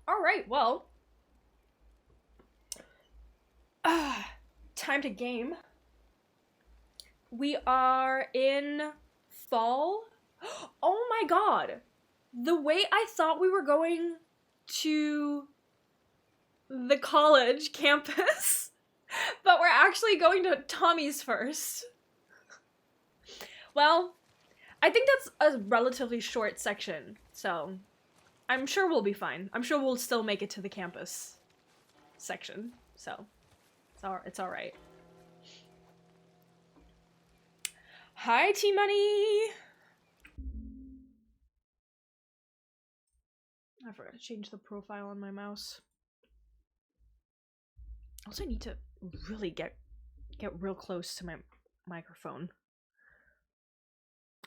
All right, well. Time to game. We are in fall. Oh my god. The way I thought we were going to the college campus, but we're actually going to Tommy's first. Well, I think that's a relatively short section, so I'm sure we'll be fine. I'm sure we'll still make it to the campus section, so it's all right. Hi, T-Money! I forgot to change the profile on my mouse. Also, I need to really get real close to my microphone.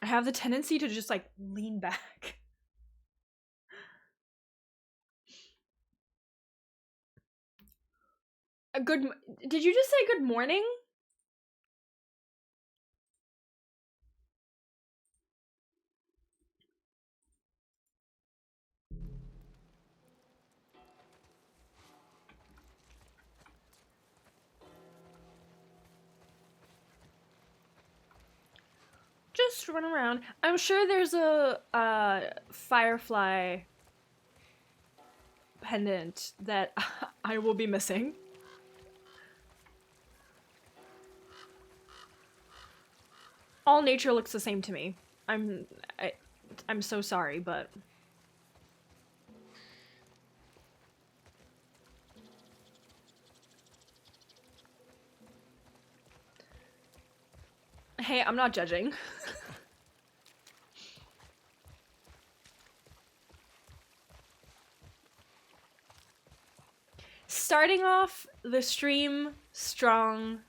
I have the tendency to just like lean back. Did you just say good morning? Just run around. I'm sure there's a firefly pendant that I will be missing. All nature looks the same to me. I'm so sorry, but hey, I'm not judging. Starting off the stream strong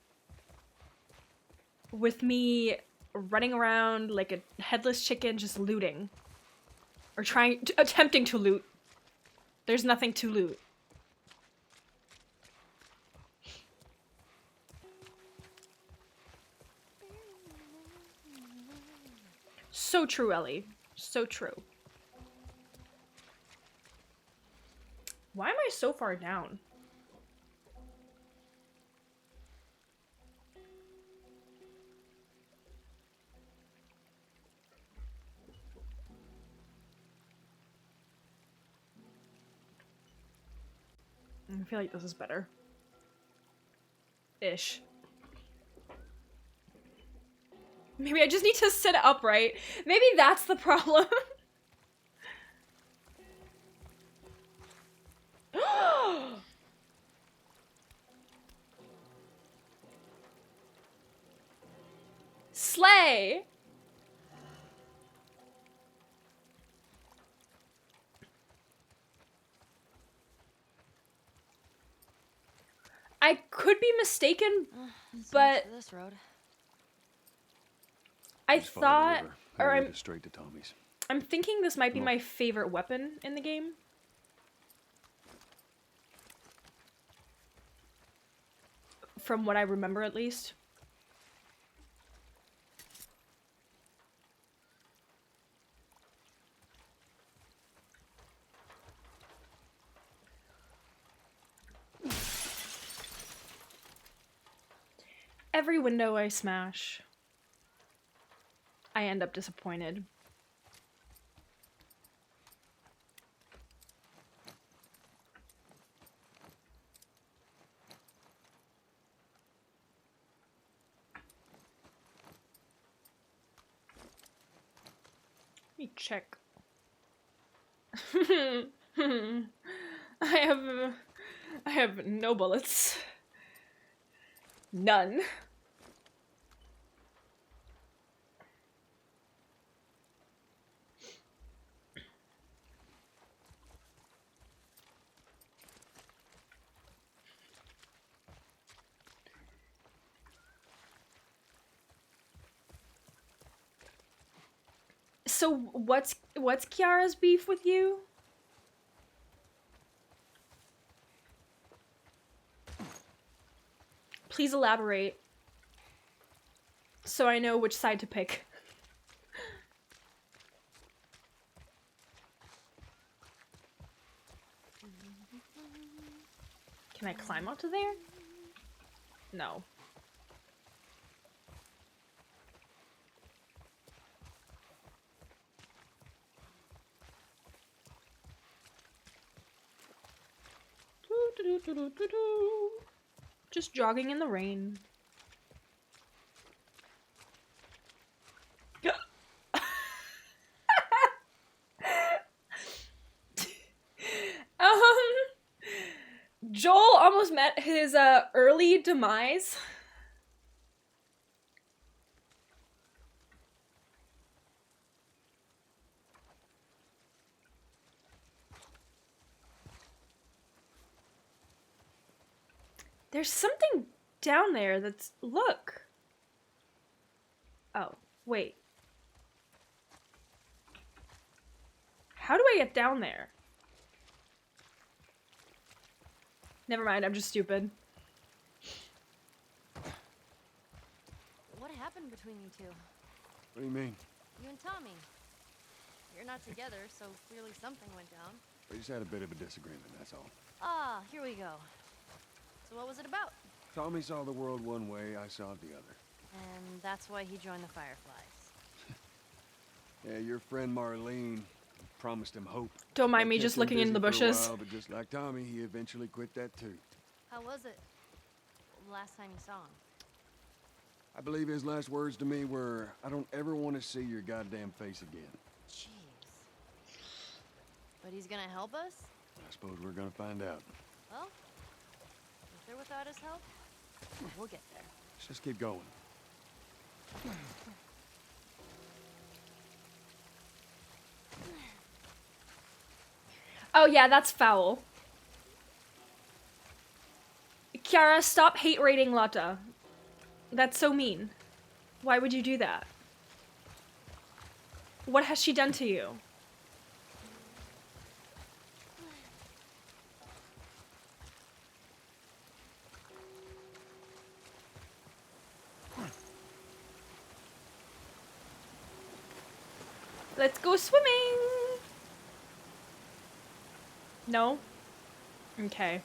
with me running around like a headless chicken just looting. Or attempting to loot. There's nothing to loot. So true, Ellie. So true. Why am I so far down? I feel like this is better. Ish. Maybe I just need to sit upright. Maybe that's the problem. Slay! I could be mistaken, but this road. I thought, or I'm straight to Tommy's. I'm thinking this might be my favorite weapon in the game. From what I remember, at least. Every window I smash, I end up disappointed. Let me check. I have no bullets. None. So what's Kiara's beef with you? Please elaborate. So I know which side to pick. Can I climb up to there? No. Just jogging in the rain. Joel almost met his early demise. There's something down there that's... Look! Oh, wait. How do I get down there? Never mind, I'm just stupid. What happened between you two? What do you mean? You and Tommy. You're not together, so clearly something went down. We just had a bit of a disagreement, that's all. Ah, here we go. So what was it about? Tommy saw the world one way, I saw it the other. And that's why he joined the Fireflies. Yeah, your friend Marlene promised him hope. Don't mind me That just kept him looking in the busy for a bushes. while, but just like Tommy, he eventually quit that too. How was it? Last time you saw him? I believe his last words to me were, I don't ever want to see your goddamn face again. Jeez. But he's gonna help us? I suppose we're gonna find out. Well, with or without his help, we'll get there. Let's just keep going. Oh yeah, that's foul. Kiara, stop hate rating Lotta. That's so mean. Why would you do that? What has she done to you? Let's go swimming! No? Okay.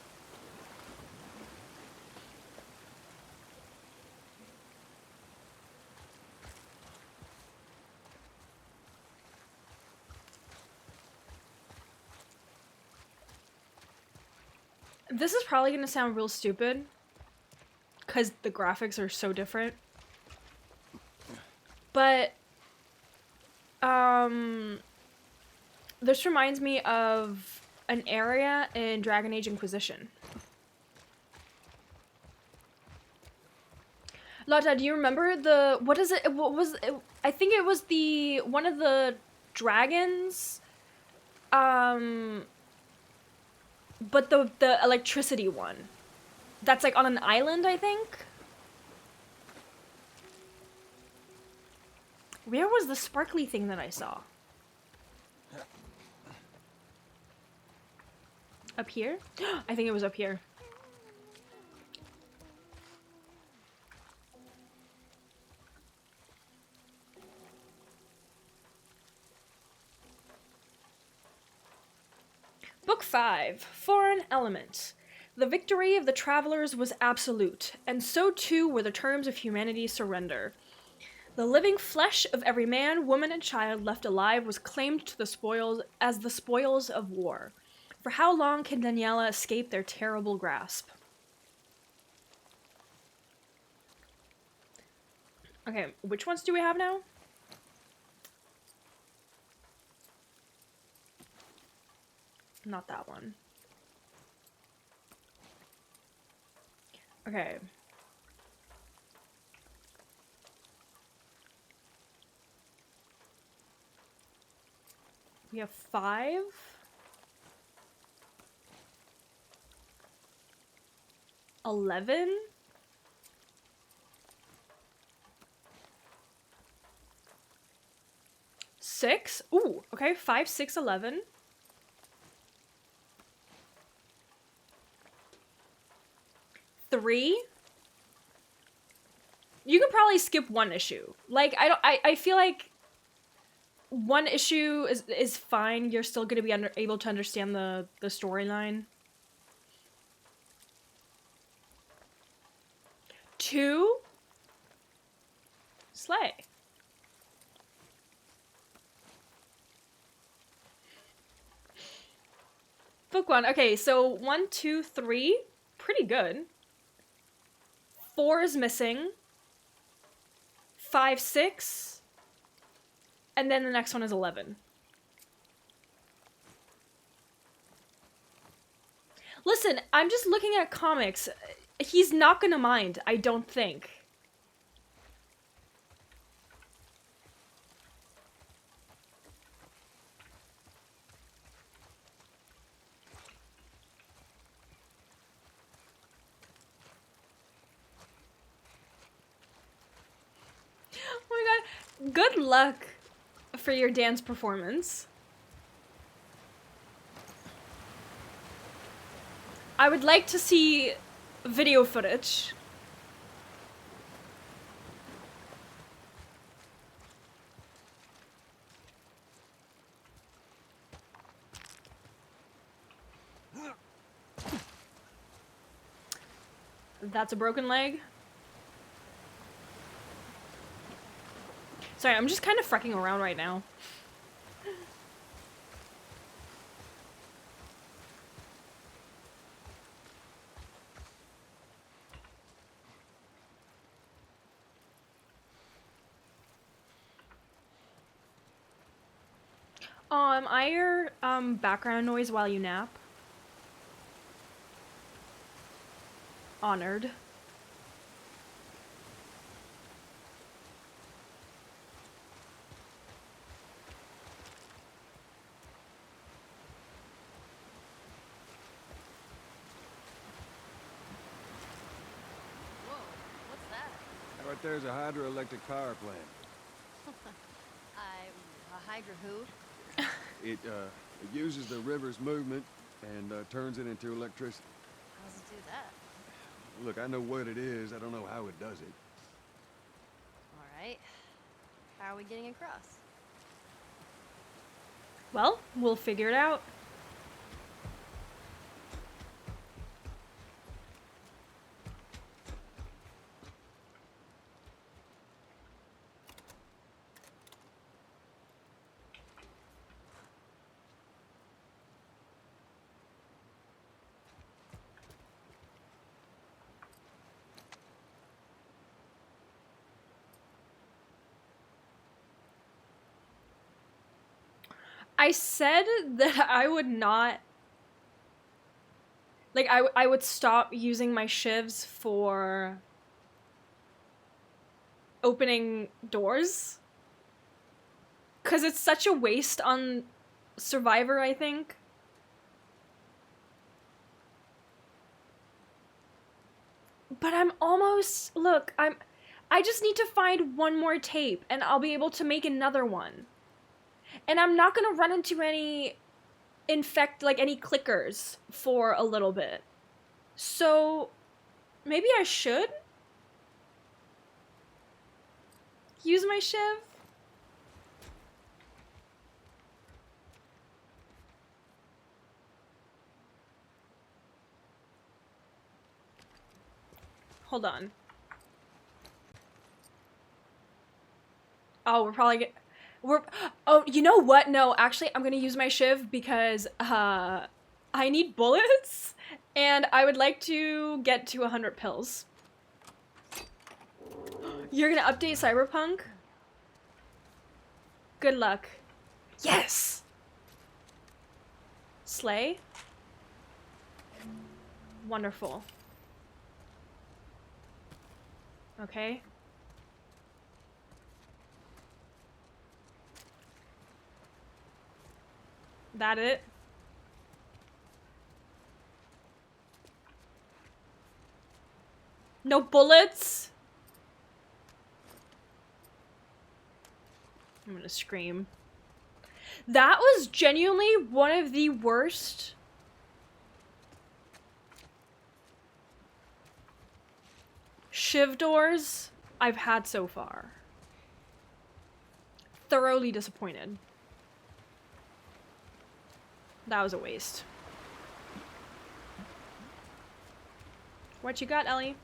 This is probably gonna sound real stupid, because the graphics are so different. But, this reminds me of an area in Dragon Age Inquisition. Lotta, do you remember the, what is it, what was it, I think it was the, one of the dragons, but the electricity one. That's like on an island, I think? Where was the sparkly thing that I saw? Up here? I think it was up here. Book 5, Foreign Elements. The victory of the travelers was absolute, and so too were the terms of humanity's surrender. The living flesh of every man, woman, and child left alive was claimed to the spoils as the spoils of war. For how long can Daniela escape their terrible grasp? Okay, which ones do we have now? Not that one. Okay. We have 5. $11. $6. Ooh, okay. 5, 6, 11. $3. You could probably skip one issue. Like, I feel like one issue is fine. You're still gonna be able to understand the storyline. 2, slay. Book 1. Okay, so 1, 2, 3, pretty good. 4 is missing. 5, 6, and then the next one is 11. Listen, I'm just looking at comics. He's not gonna mind, I don't think. Oh my god. Good luck for your dance performance. I would like to see video footage. That's a broken leg. Sorry, I'm just kind of frecking around right now. Am I your background noise while you nap? Honored. Whoa, what's that? Right there's a hydroelectric power plant. A Hydra who? It uses the river's movement and turns it into electricity. How does it do that? Look, I know what it is. I don't know how it does it. Alright. How are we getting across? Well, we'll figure it out. I said that I would not... Like, I would stop using my shivs for opening doors. Because it's such a waste on Survivor, I think. But I'm almost... Look, I just need to find one more tape, and I'll be able to make another one. And I'm not gonna run into any any clickers for a little bit. So maybe I should use my shiv? Hold on. Oh, oh, you know what? No, actually, I'm gonna use my shiv because, I need bullets, and I would like to get to 100 pills. You're gonna update Cyberpunk? Good luck. Yes! Slay? Wonderful. Okay. That it? No bullets? I'm gonna scream. That was genuinely one of the worst shiv doors I've had so far. thoroughly disappointed. That was a waste. What you got, Ellie?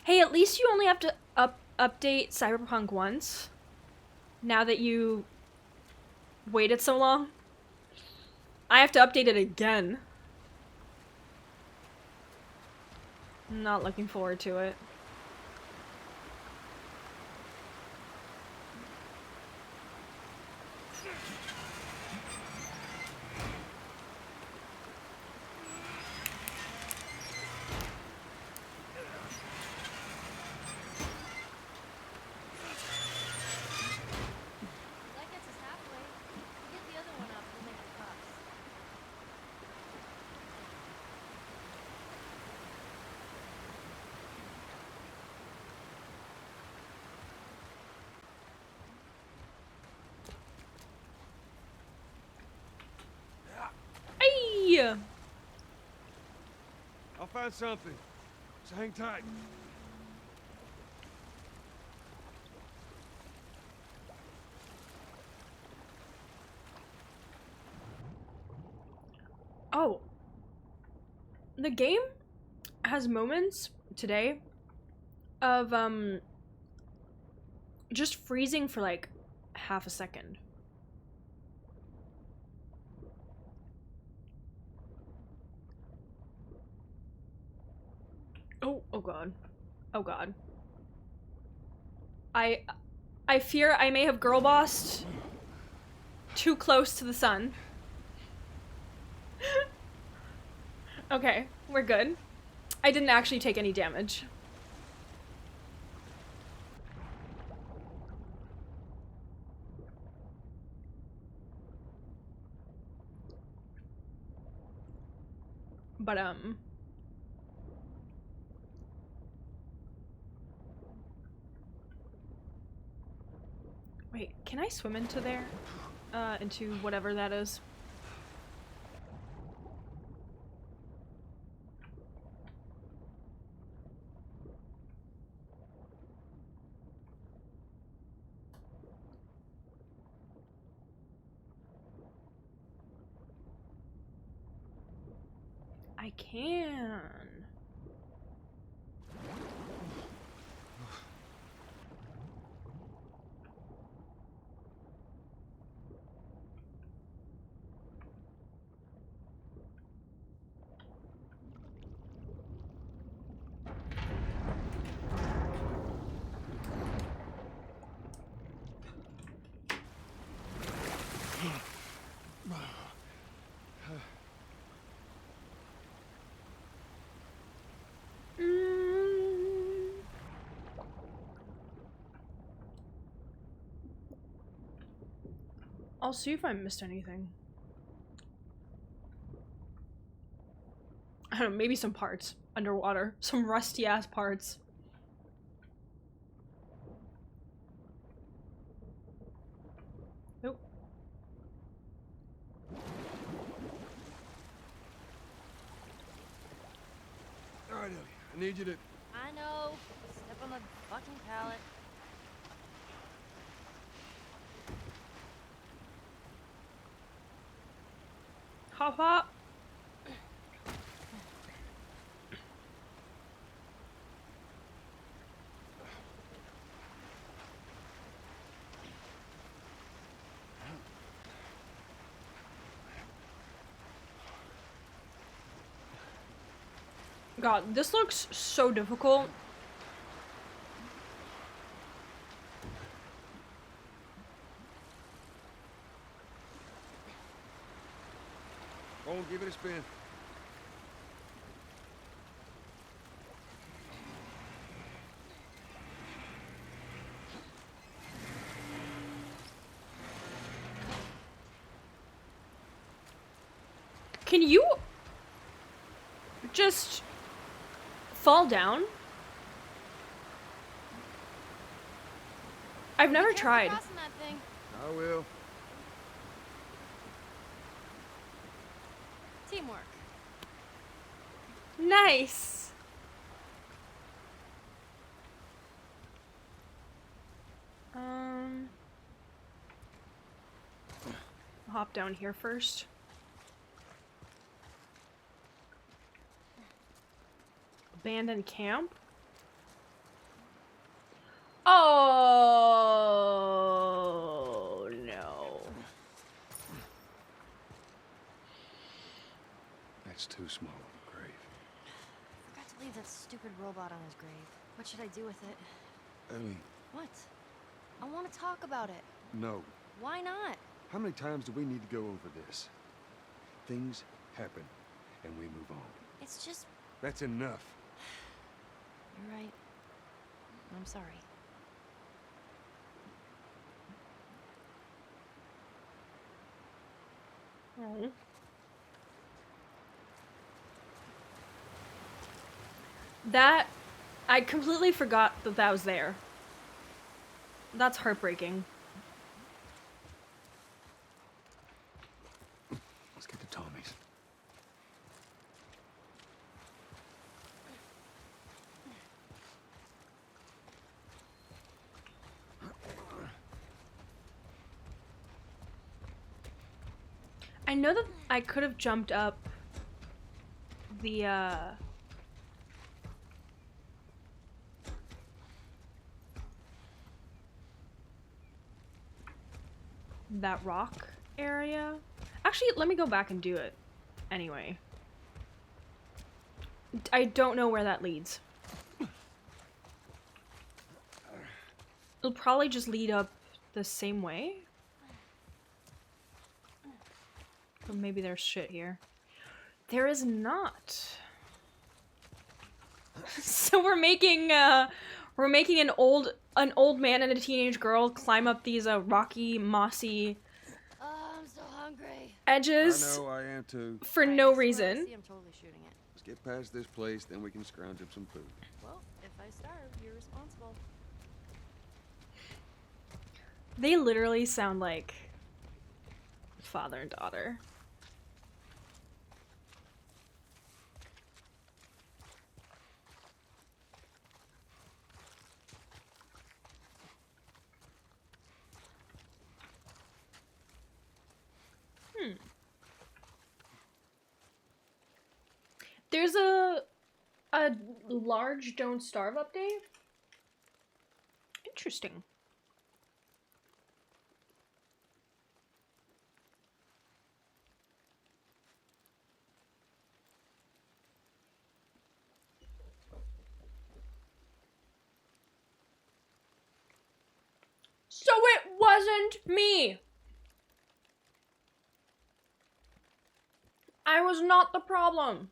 Hey, at least you only have to update Cyberpunk once. Now that you waited so long. I have to update it again. I'm not looking forward to it. That gets us halfway. Get the other one up, we'll make the cups. Hey! I'll find something. So hang tight. Oh. The game has moments today of just freezing for like half a second. Oh god. Oh god. I fear I may have girl bossed too close to the sun. Okay, we're good. I didn't actually take any damage. But wait, can I swim into there? Into whatever that is? I can. I'll see if I missed anything. I don't know, maybe some parts underwater. Some rusty ass parts. Nope. Alright, Ellie. I need you to... I know. Step on the fucking pallet. Hop hop. God, this looks so difficult. Go on, give it a spin. Can you just fall down? I've never Be careful tried. crossing that thing. I will. Teamwork. Nice. Hop down here first. Abandoned camp? Oh no. That's too small of a grave. Forgot to leave that stupid robot on his grave. What should I do with it? Ellie, What? I want to talk about it. no. Why not? How many times do we need to go over this? Things happen, and we move on. It's just... That's enough. You're right. I'm sorry. Oh. That... I completely forgot that that was there. That's heartbreaking. Let's get to Tommy's. I know that I could have jumped up the, that rock area. Actually, let me go back and do it anyway. I don't know where that leads. It'll probably just lead up the same way. Or maybe there's shit here. There is not. So we're making an old man and a teenage girl climb up these rocky, mossy I'm so hungry. edges I know, I am too. for Alright, no I see reason. I'm totally shooting it. Let's get past this place, then we can scrounge up some food. Well, if I starve, you're responsible. They literally sound like father and daughter. There's a large Don't Starve update. Interesting. So it wasn't me. I was not the problem.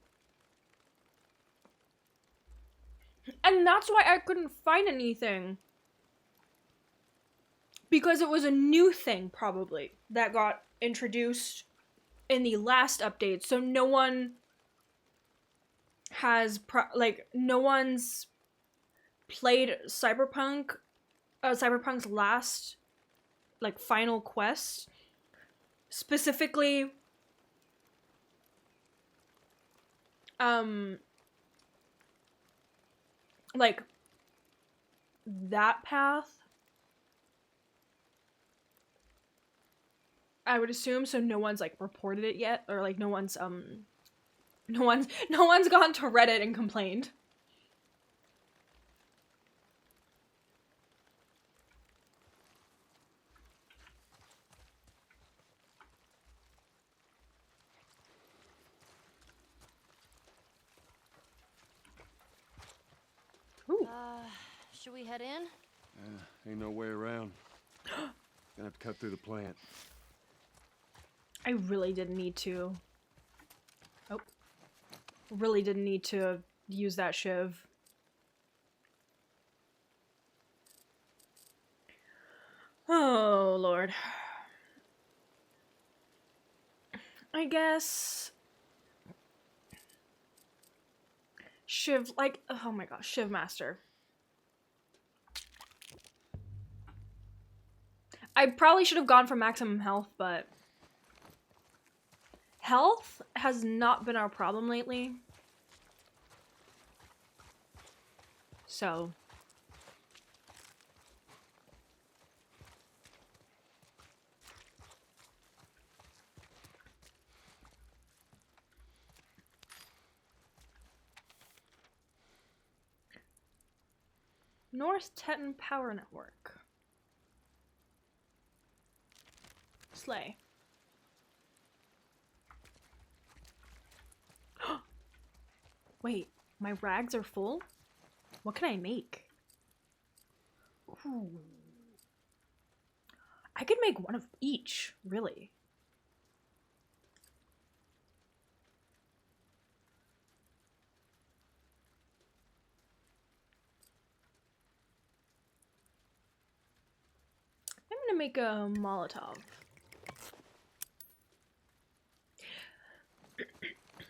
And that's why I couldn't find anything. Because it was a new thing, probably, that got introduced in the last update. So no one has, no one's played Cyberpunk's last, final quest. Specifically, that path, I would assume. So no one's reported it yet, or no one's gone to Reddit and complained. Ooh. Should we head in? Ain't no way around. Gonna have to cut through the plant. I really didn't need to. Oh. Really didn't need to use that shiv. Oh, Lord. I guess... Shiv, oh my gosh, Shiv Master. I probably should have gone for maximum health, but... Health has not been our problem lately. So North Teton Power Network. Slay. Wait, my rags are full? What can I make? Ooh. I could make one of each, really. I'm gonna make a Molotov.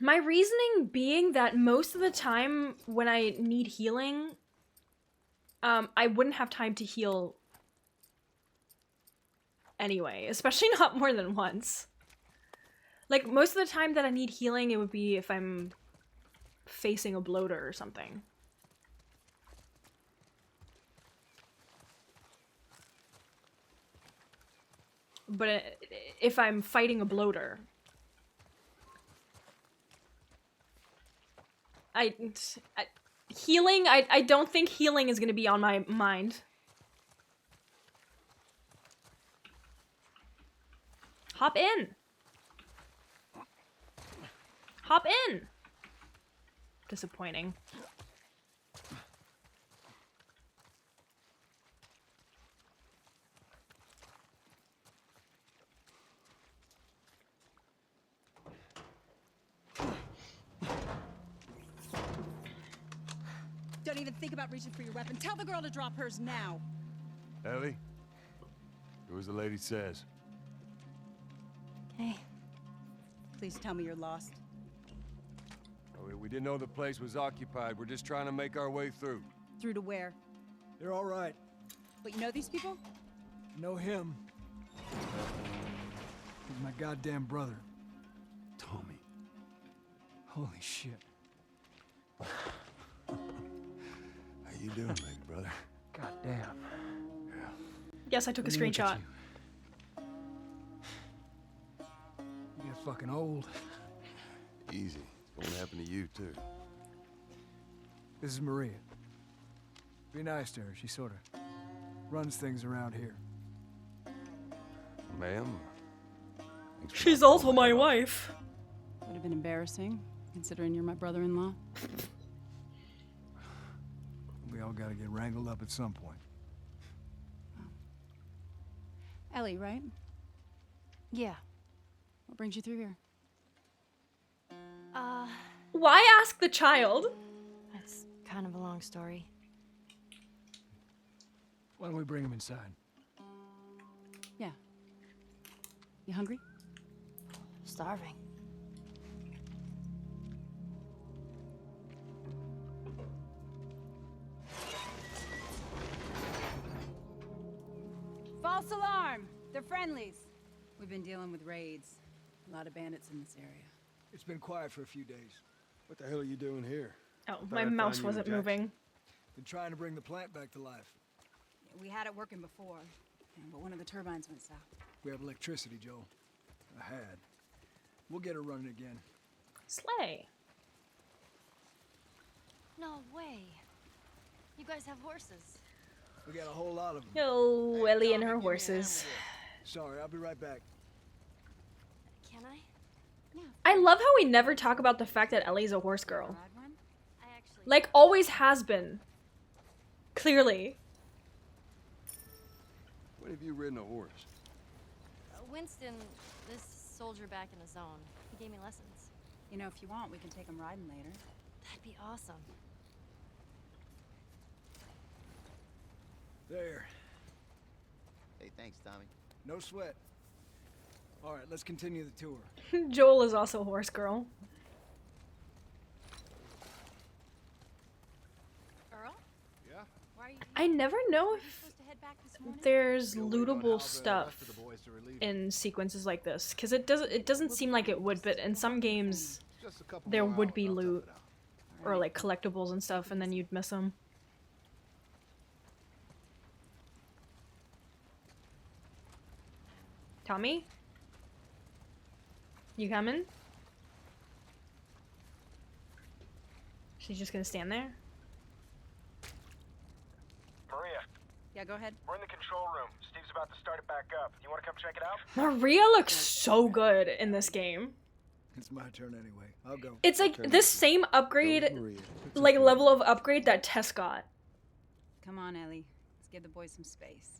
My reasoning being that most of the time when I need healing, I wouldn't have time to heal anyway, especially not more than once. Like, most of the time that I need healing, it would be if I'm facing a bloater or something. But if I'm fighting a bloater, healing, I don't think healing is gonna be on my mind. Hop in! Hop in! Disappointing. Don't even think about reaching for your weapon. Tell the girl to drop hers now. Ellie? Do as the lady says. Okay. Please tell me you're lost. Oh, we didn't know the place was occupied. We're just trying to make our way through. Through to where? They're all right. But you know these people? Know him. He's my goddamn brother. Tommy. Holy shit. How you doing, baby brother? Goddamn. Yes, I took a Let me look at screenshot. You get fucking old. Easy. It's gonna happen to you, too. This is Maria. Be nice to her. She sort of runs things around here. Ma'am? She's also my wife. Would have been embarrassing, considering you're my brother-in-law. We all gotta get wrangled up at some point. Ellie, right? Yeah. What brings you through here? Why ask the child? That's kind of a long story. Why don't we bring him inside? Yeah. You hungry? Starving. False alarm! They're friendlies. We've been dealing with raids. A lot of bandits in this area. It's been quiet for a few days. What the hell are you doing here? Oh, Thought my I'd mouse find you in wasn't Jackson. moving. Been trying to bring the plant back to life. We had it working before, but one of the turbines went south. We have electricity, Joel. I had. We'll get her running again. Slay. No way. You guys have horses. We got a whole lot of them. Oh, Hey, Ellie and Tommy, her give me a hand horses. with Sorry, I'll be right back. Can I? Yeah. I love how we never talk about the fact that Ellie's a horse girl. Ride one? I actually. Like, always has been. Clearly. When have you ridden a horse? Winston, this soldier back in the zone, he gave me lessons. You know, if you want, we can take them riding later. That'd be awesome. There. Hey, thanks, Tommy. No sweat. All right, let's continue the tour. Joel is also a horse girl. Earl? Yeah? Why are you I never know if supposed to head back this morning? there's Still waiting on how lootable the stuff rest of the boys to relieve in sequences like this, because it doesn't seem like it would, but in some games Just a couple there more would hours, be I'll tough loot it out. or like collectibles and stuff, and then you'd miss them. Tommy? You coming? She's just gonna stand there? Maria, Yeah, go ahead. we're in the control room. Steve's about to start it back up. You want to come check it out? Maria looks so good in this game. It's my turn anyway. I'll go. It's like the same upgrade, Maria. like level of upgrade that Tess got. Come on, Ellie. Let's give the boys some space.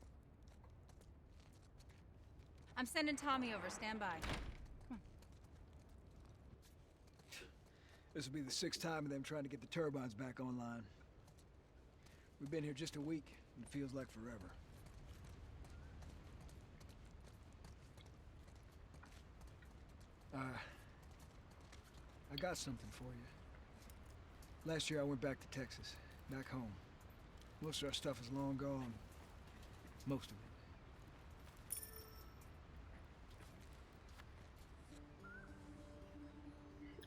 I'm sending Tommy over. Stand by. This will be the 6th time of them trying to get the turbines back online. We've been here just a week, and it feels like forever. I got something for you. Last year I went back to Texas, back home. Most of our stuff is long gone. Most of it.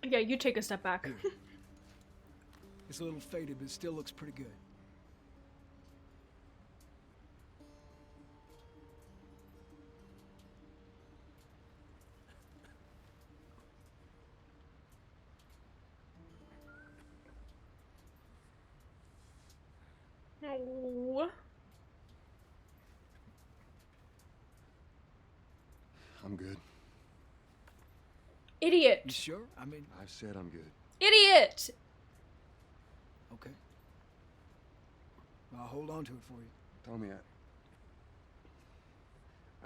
Yeah, you take a step back. It's a little faded, but it still looks pretty good. Oh. I'm good. Idiot. You sure? I mean, I said I'm good. Idiot! okay. I'll hold on to it for you. Tommy,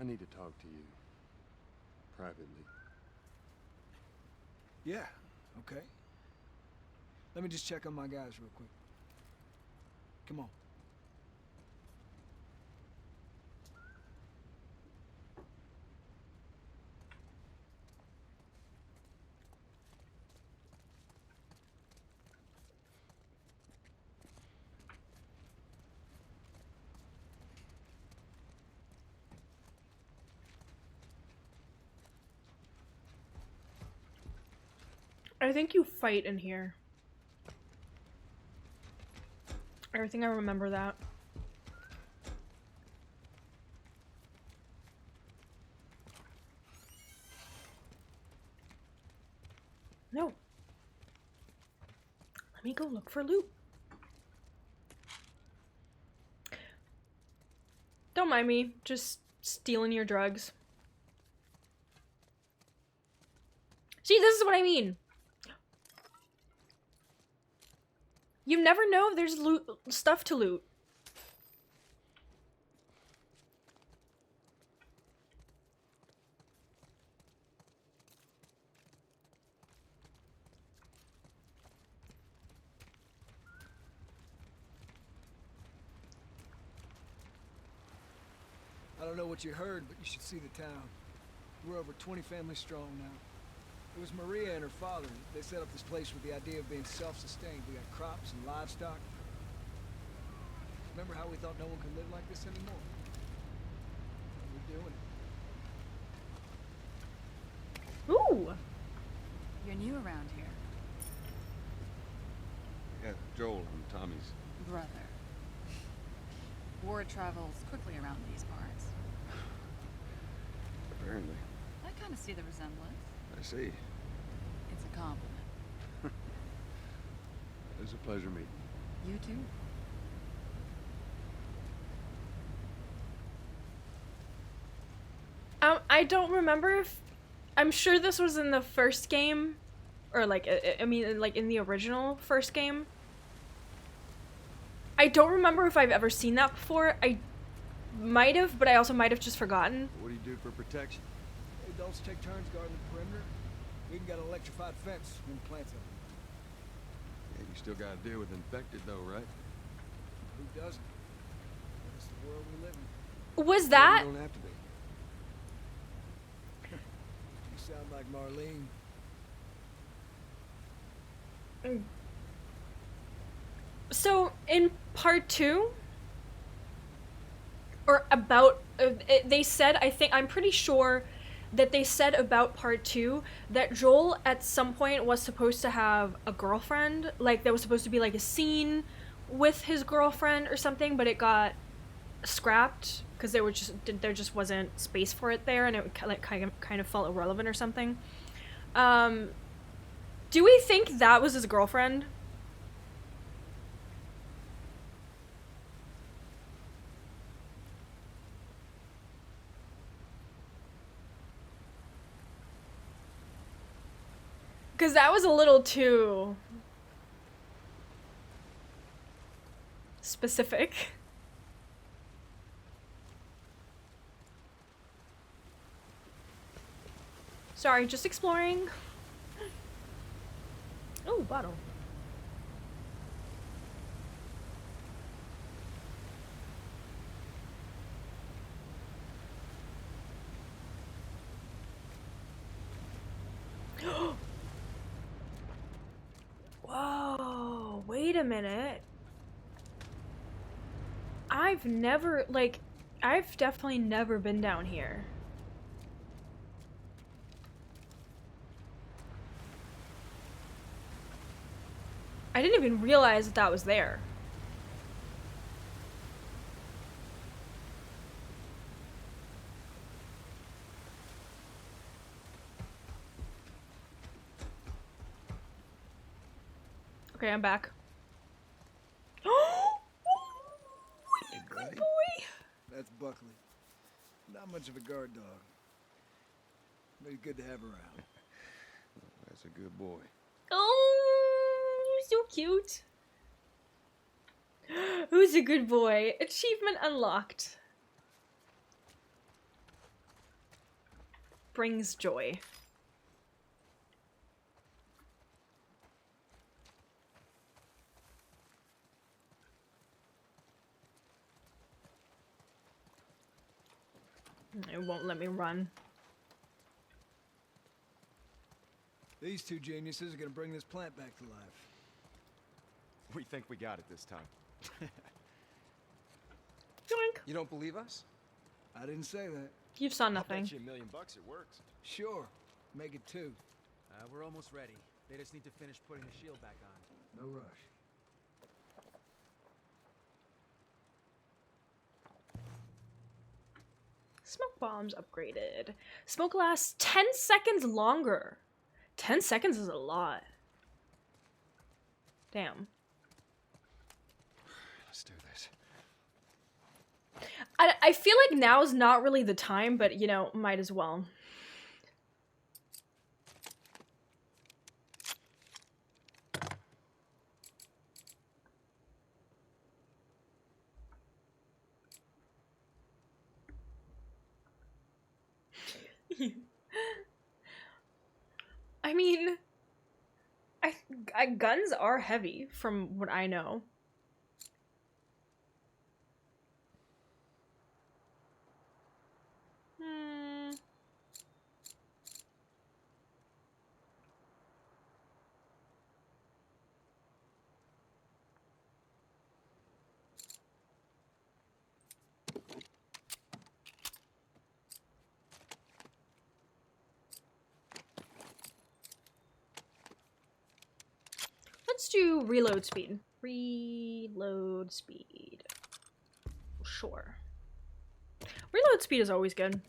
I need to talk to you. Privately. Yeah, okay. Let me just check on my guys real quick. Come on. I think you fight in here. I think I remember that. No. Let me go look for loot. Don't mind me, just stealing your drugs. See, this is what I mean. You never know if there's loot stuff to loot. I don't know what you heard, but you should see the town. We're over 20 families strong now. It was Maria and her father. They set up this place with the idea of being self-sustained. We got crops and livestock. Remember how we thought no one could live like this anymore? We're doing it. Ooh. You're new around here. Yeah, Joel, I'm Tommy's. Brother. Word travels quickly around these parts. Apparently. I kind of see the resemblance. I see. It's a compliment. It was a pleasure meeting. You too. I don't remember if... I'm sure this was in the first game. Or like, I mean, like in the original first game. I don't remember if I've ever seen that before. I might have, but I also might have just forgotten. What do you do for protection? Adults take turns guarding the perimeter. We even got an electrified fence when the plant's up. Yeah, you still gotta deal with infected though, right? Who doesn't? That's the world we live in. Was that... You don't have to be. You sound like Marlene. So, in part 2, or about, they said, I'm pretty sure that they said about part 2 that Joel at some point was supposed to have a girlfriend, like there was supposed to be like a scene with his girlfriend or something, but it got scrapped because there just wasn't space for it there, and it like kind of felt irrelevant or something. Do we think that was his girlfriend? Because that was a little too specific. Sorry, just exploring. Oh, bottle. Whoa, wait a minute. I've definitely never been down here. I didn't even realize that was there. Okay, I'm back. Hey, Good buddy. boy. That's Buckley. Not much of a guard dog. But he's good to have around. That's a good boy. Oh, so cute. Who's a good boy? Achievement unlocked. Brings joy. It won't let me run. These two geniuses are gonna bring this plant back to life. We think we got it this time. Yoink. You don't believe us? I didn't say that. You saw I'll nothing. bet you $1 million it works. Sure. Make it 2. We're almost ready. They just need to finish putting the shield back on. No rush. Smoke bombs upgraded. Smoke lasts 10 seconds longer. 10 seconds is a lot. Damn. Let's do this. I feel like now is not really the time, but you know, might as well. I mean, guns are heavy from what I know. Let's do reload speed. Reload speed. Sure. Reload speed is always good.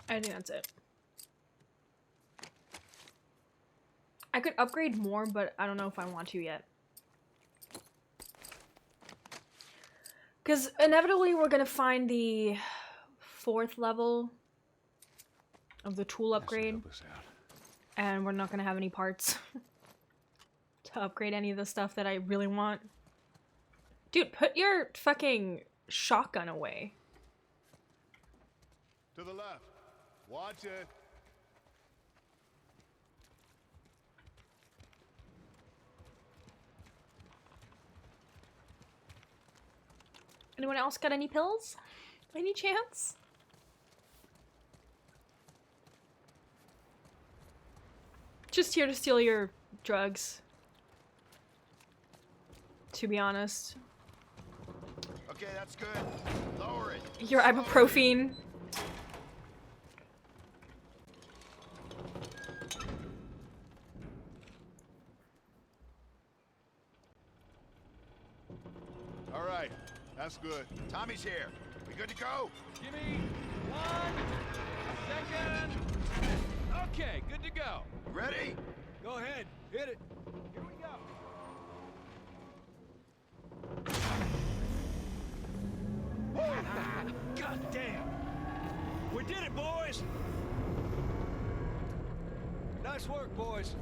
I think that's it. I could upgrade more, but I don't know if I want to yet. Because inevitably we're going to find the 4th level of the tool upgrade. Help us out. And we're not going to have any parts to upgrade any of the stuff that I really want. Dude, put your fucking shotgun away. To the left. Watch it. Anyone else got any pills? Any chance? Just here to steal your drugs. To be honest. Okay, that's good. Lower it. Your ibuprofen. All right, that's good. Tommy's here. We good to go? Give me 1 second. Okay, good to go. Ready? Go ahead, hit it. Here we go. God damn! We did it, boys! Nice work, boys.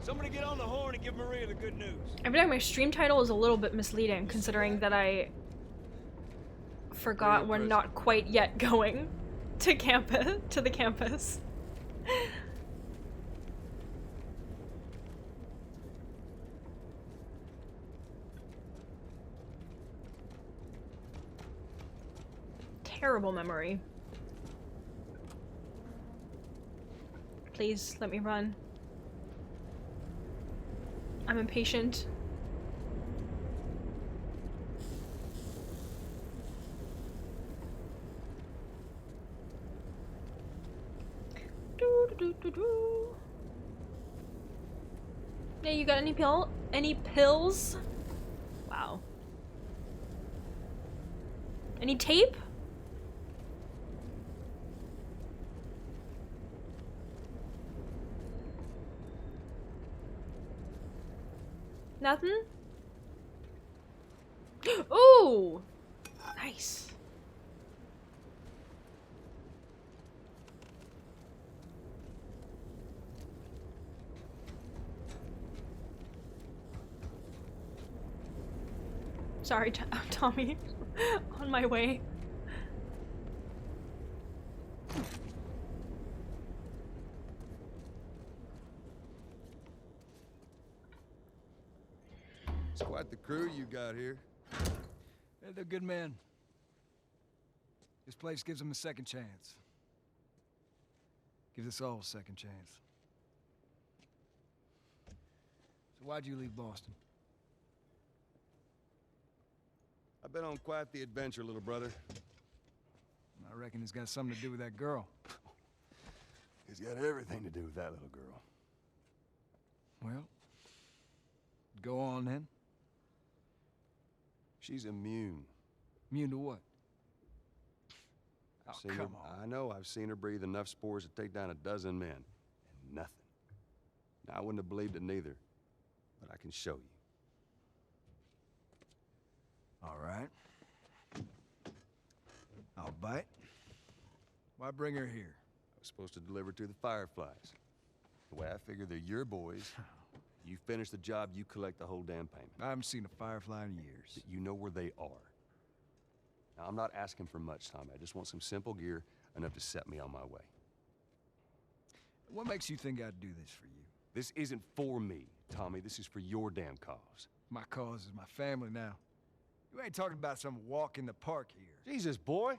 Somebody get on the horn and give Maria the good news. I feel like my stream title is a little bit misleading, considering that I forgot we're not quite yet going to the campus. Terrible memory. Please let me run. I'm impatient. Hey, you got any pills? Wow. Any tape? Nothing? Ooh! Nice. Sorry, Tommy. On my way. It's quite the crew you got here. They're good men. This place gives them a second chance. Gives us all a second chance. So why'd you leave Boston? I've been on quite the adventure, little brother. I reckon it's got something to do with that girl. It's got everything to do with that little girl. Well, go on then. She's immune. Immune to what? Oh, Seen her, come on. I know, I've seen her breathe enough spores to take down a dozen men. And nothing. Now, I wouldn't have believed it neither. But I can show you. All right. I'll bite. Why bring her here? I was supposed to deliver to the Fireflies. The way I figure they're your boys. You finish the job, you collect the whole damn payment. I haven't seen a Firefly in years. You know where they are. Now, I'm not asking for much, Tommy. I just want some simple gear, enough to set me on my way. What makes you think I'd do this for you? This isn't for me, Tommy. This is for your damn cause. My cause is my family now. You ain't talking about some walk in the park here. Jesus, boy.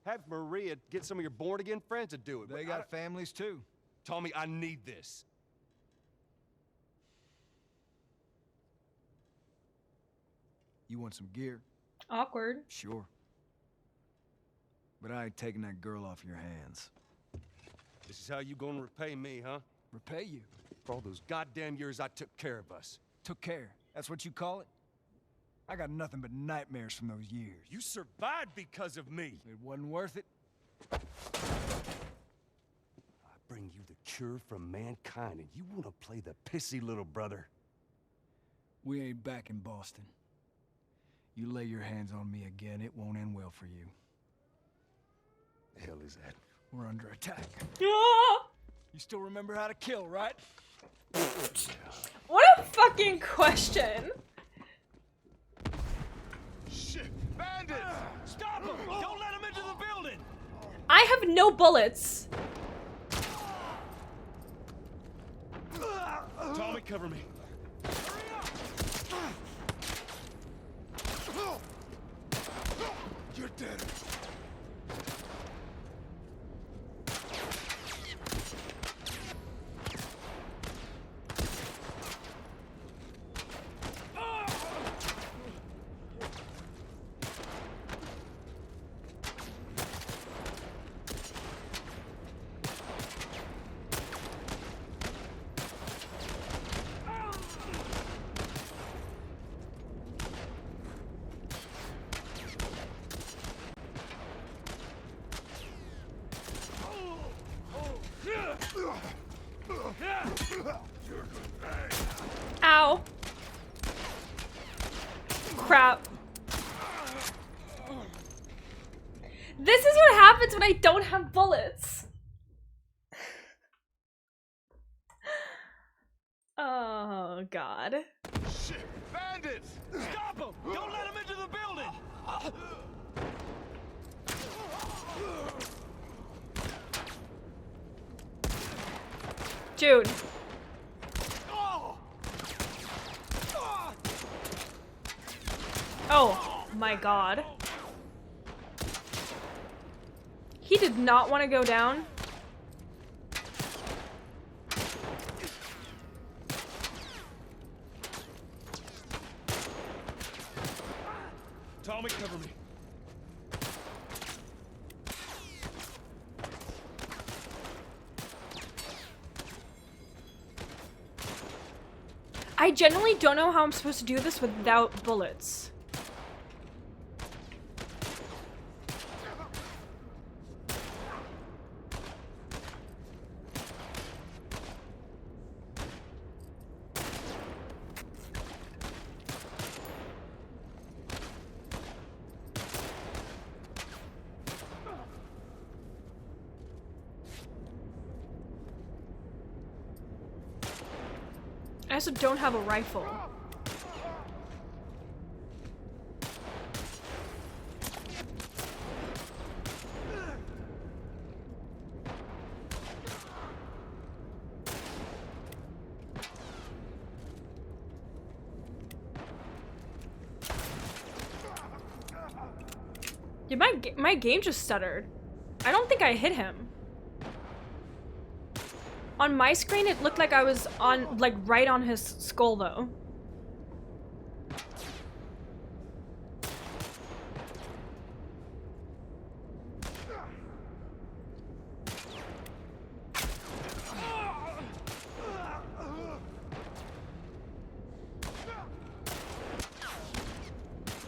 Have Maria get some of your born-again friends to do it. They got families, too. Tommy, I need this. You want some gear? Awkward. Sure. But I ain't taking that girl off your hands. This is how you gonna repay me, huh? Repay you? For all those goddamn years I took care of us. Took care. That's what you call it? I got nothing but nightmares from those years. You survived because of me. It wasn't worth it. I bring you the cure from mankind, and you wanna play the pissy little brother. We ain't back in Boston. You lay your hands on me again, it won't end well for you. The hell is that? We're under attack. Ah! You still remember how to kill, right? What a fucking question. Shit! Bandits! Stop them! Don't let them into the building! I have no bullets. Tommy, cover me. You're dead. Ow. Crap. This is what happens when I don't have bullets. Oh, God. Shit! Bandits! Stop them! Don't let them into the building! Dude. Oh my God. He did not want to go down. Tommy, cover me. I genuinely don't know how I'm supposed to do this without bullets. I also don't have a rifle. Dude, my game just stuttered. I don't think I hit him. On my screen, it looked like I was on, like, right on his skull, though.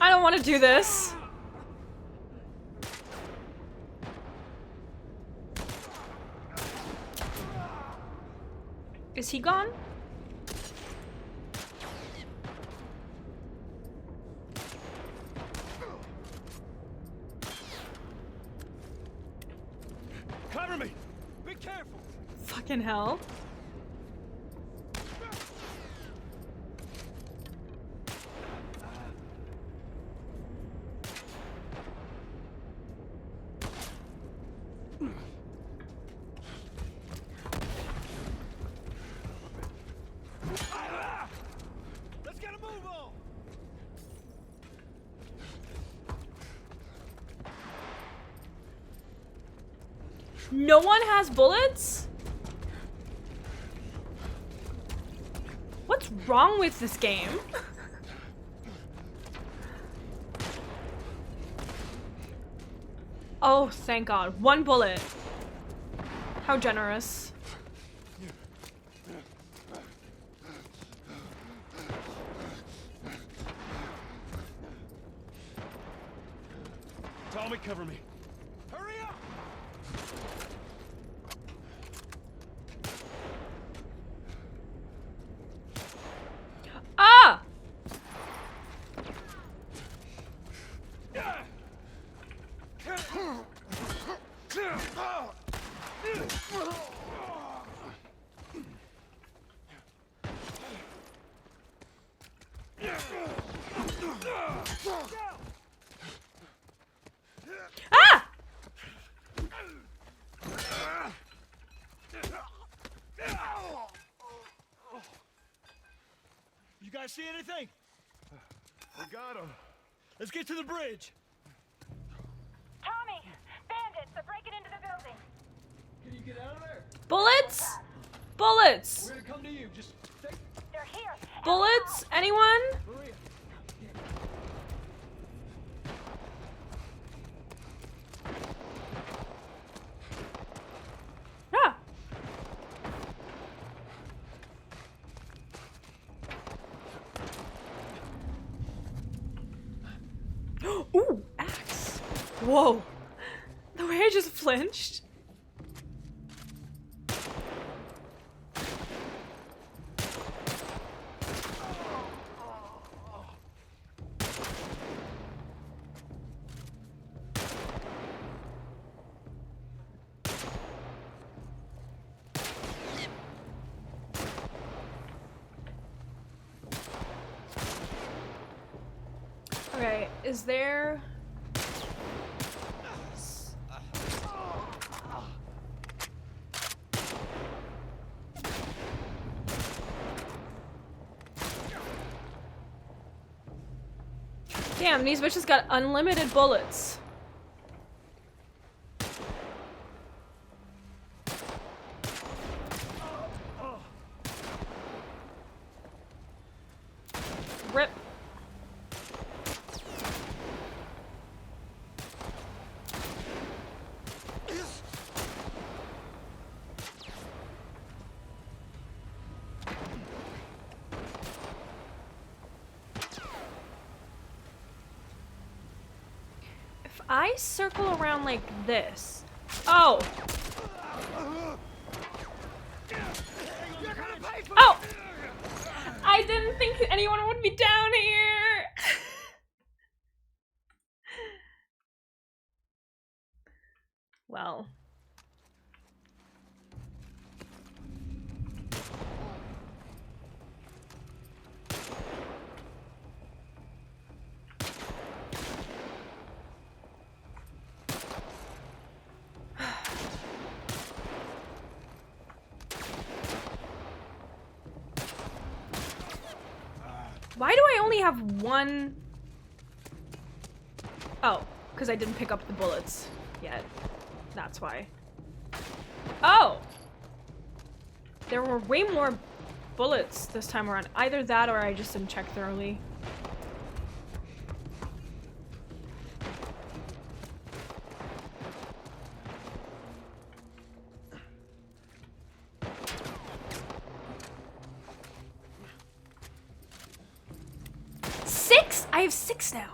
I don't want to do this. Is he gone? Cover me! Be careful! Fucking hell. Let's get a move on! No one has bullets? What's wrong with this game? Oh, thank God. One bullet. How generous. Tommy, cover me. Hurry up! Ah! Ah! You guys see anything? We got him. Let's get to the bridge. Tommy! Bandits! They're breaking into the building! Can you get out of there? Bullets? Bullets. We're gonna come to you. Just stay. They're here! Bullets? Anyone? Maria. Ah. Ooh, axe. Whoa. The way I just flinched. Okay, is there... Damn, these bitches got unlimited bullets. Rip. If I circle around like this. Oh! Oh! I didn't think anyone would be down here! Well. Why do I only have one? Oh, because I didn't pick up the bullets yet. That's why. Oh! There were way more bullets this time around. Either that or I just didn't check thoroughly. I have 6 now.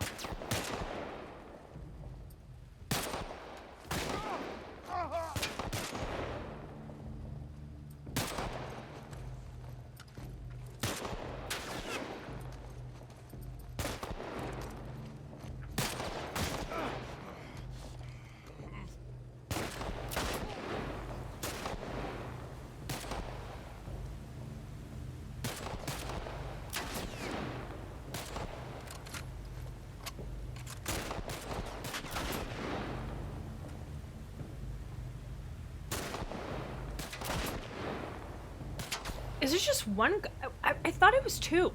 Is it just one guy? I thought it was 2.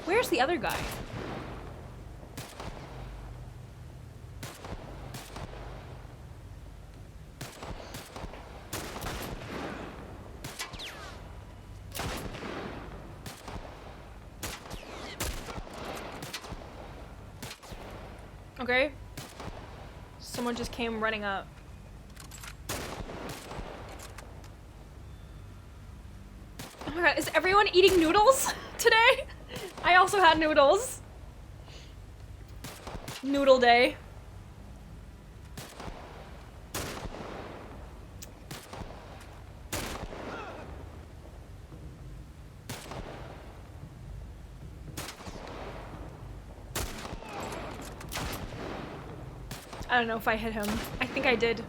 Where's the other guy? Okay. Someone just came running up. Oh my god, is everyone eating noodles today? I also had noodles. Noodle day. I don't know if I hit him. I think I did.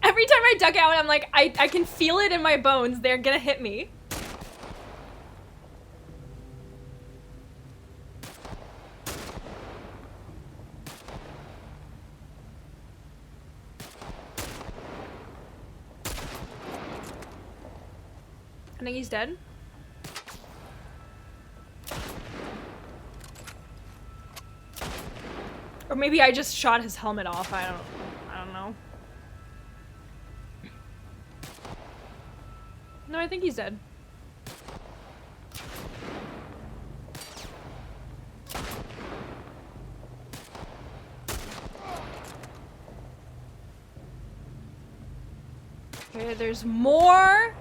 Every time I duck out, I'm like, I can feel it in my bones. They're gonna hit me. I think he's dead. Or maybe I just shot his helmet off. I don't know. No, I think he's dead. Okay, there's more.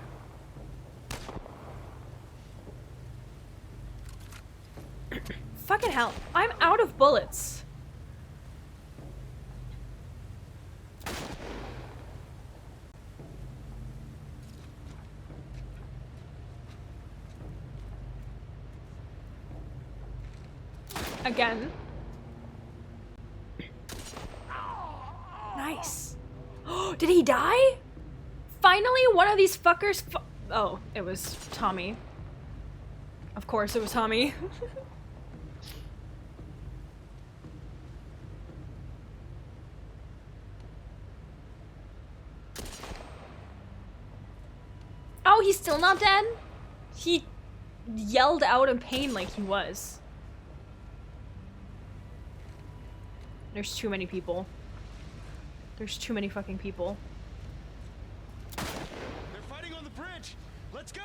Fucking hell. I'm out of bullets. Again. nice. Did he die? Finally, one of these fuckers. Oh, it was Tommy. Of course, it was Tommy. Oh, he's still not dead? He yelled out in pain like he was. There's too many people. There's too many fucking people. They're fighting on the bridge. Let's go.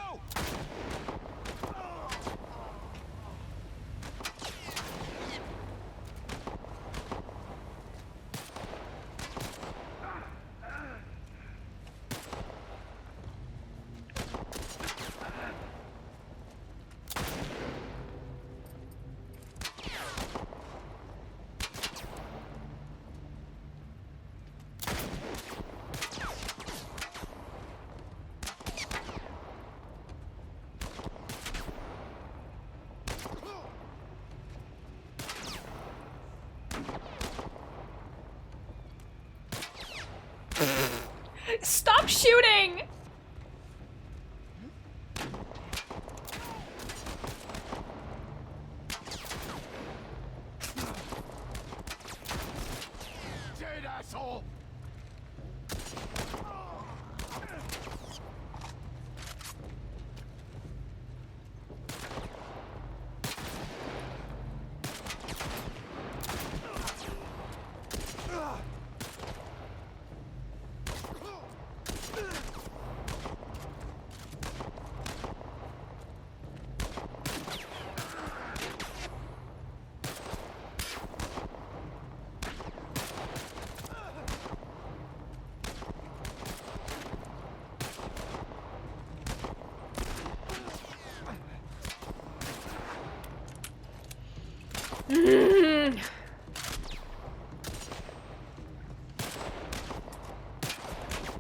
Stop shooting! Dead asshole!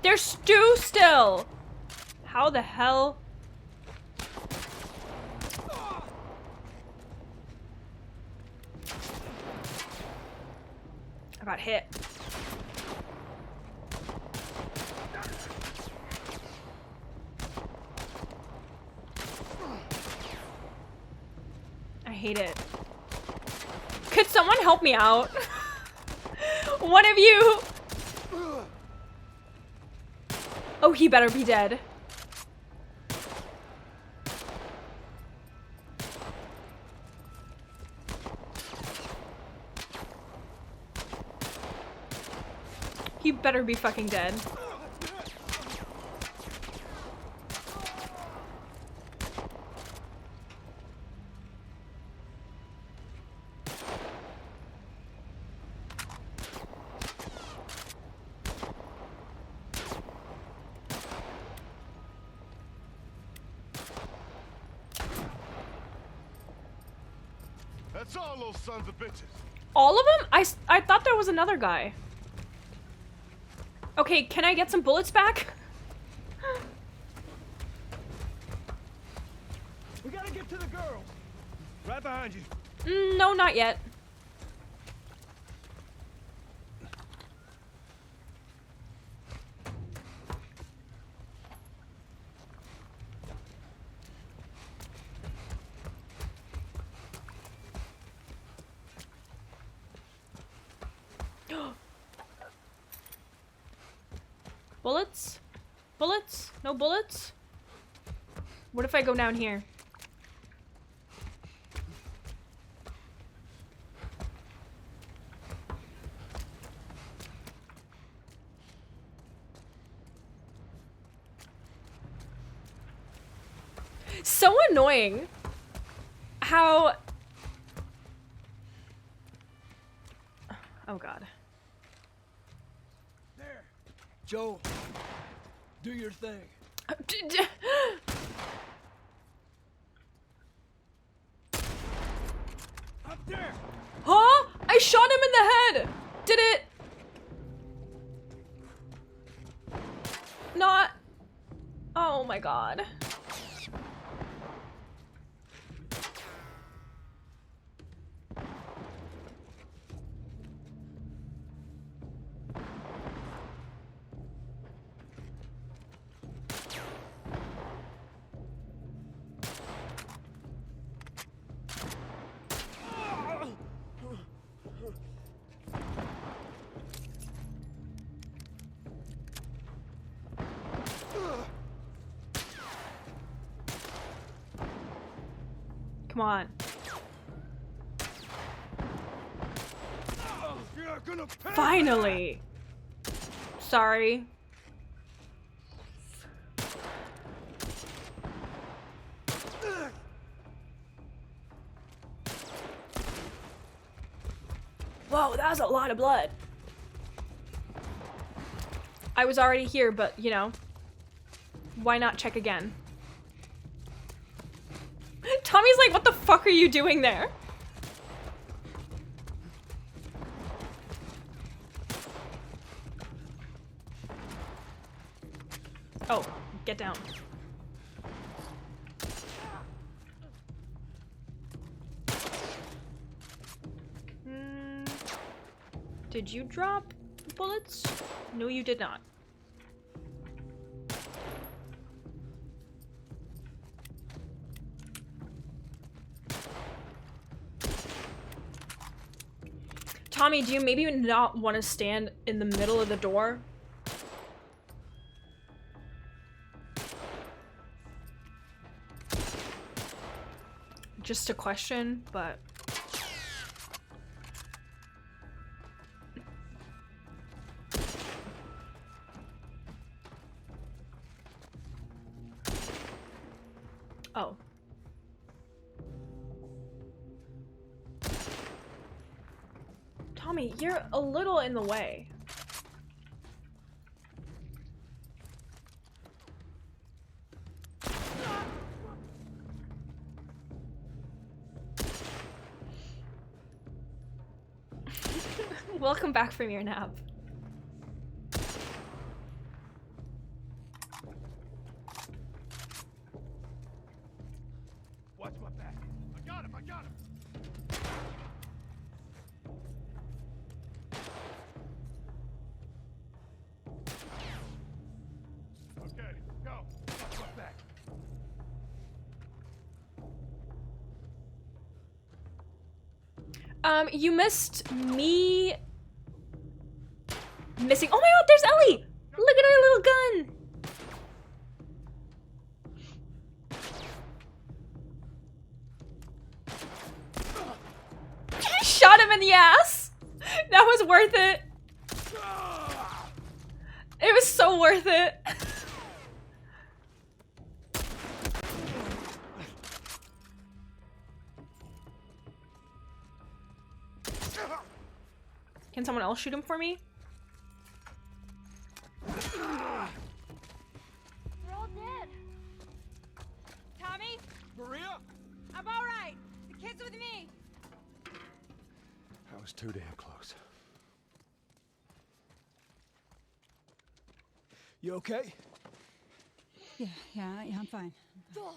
There's Stu still! How the hell? I got hit. I hate it. Could someone help me out? One of you! Oh, he better be dead. He better be fucking dead. That's all those sons of bitches. All of them? I thought there was another guy. Okay, can I get some bullets back? We gotta get to the girls. Right behind you. No, not yet. Bullets? Bullets? No bullets? What if I go down here? So annoying how... Oh god. There. Joe, do your thing. Up there. Huh? I shot him in the head! Did it... Not... Oh my god. Come on. Finally! Sorry. Whoa, that was a lot of blood. I was already here, but, you know, why not check again? Tommy's like, what the fuck are you doing there? Oh, get down. Did you drop bullets? No, you did not. Tommy, do you maybe not want to stand in the middle of the door? Just a question, but... Oh. Tommy, you're a little in the way. Welcome back from your nap. Watch my back. I got him, I got him. Okay, go. Watch my back. You missed me missing. Oh my god, there's Ellie! Look at her little gun! Shot him in the ass! That was worth it. It was so worth it. Can someone else shoot him for me? We're all dead. Tommy? Maria? I'm all right. The kid's with me. That was too damn close. You okay? Yeah, I'm fine. Oh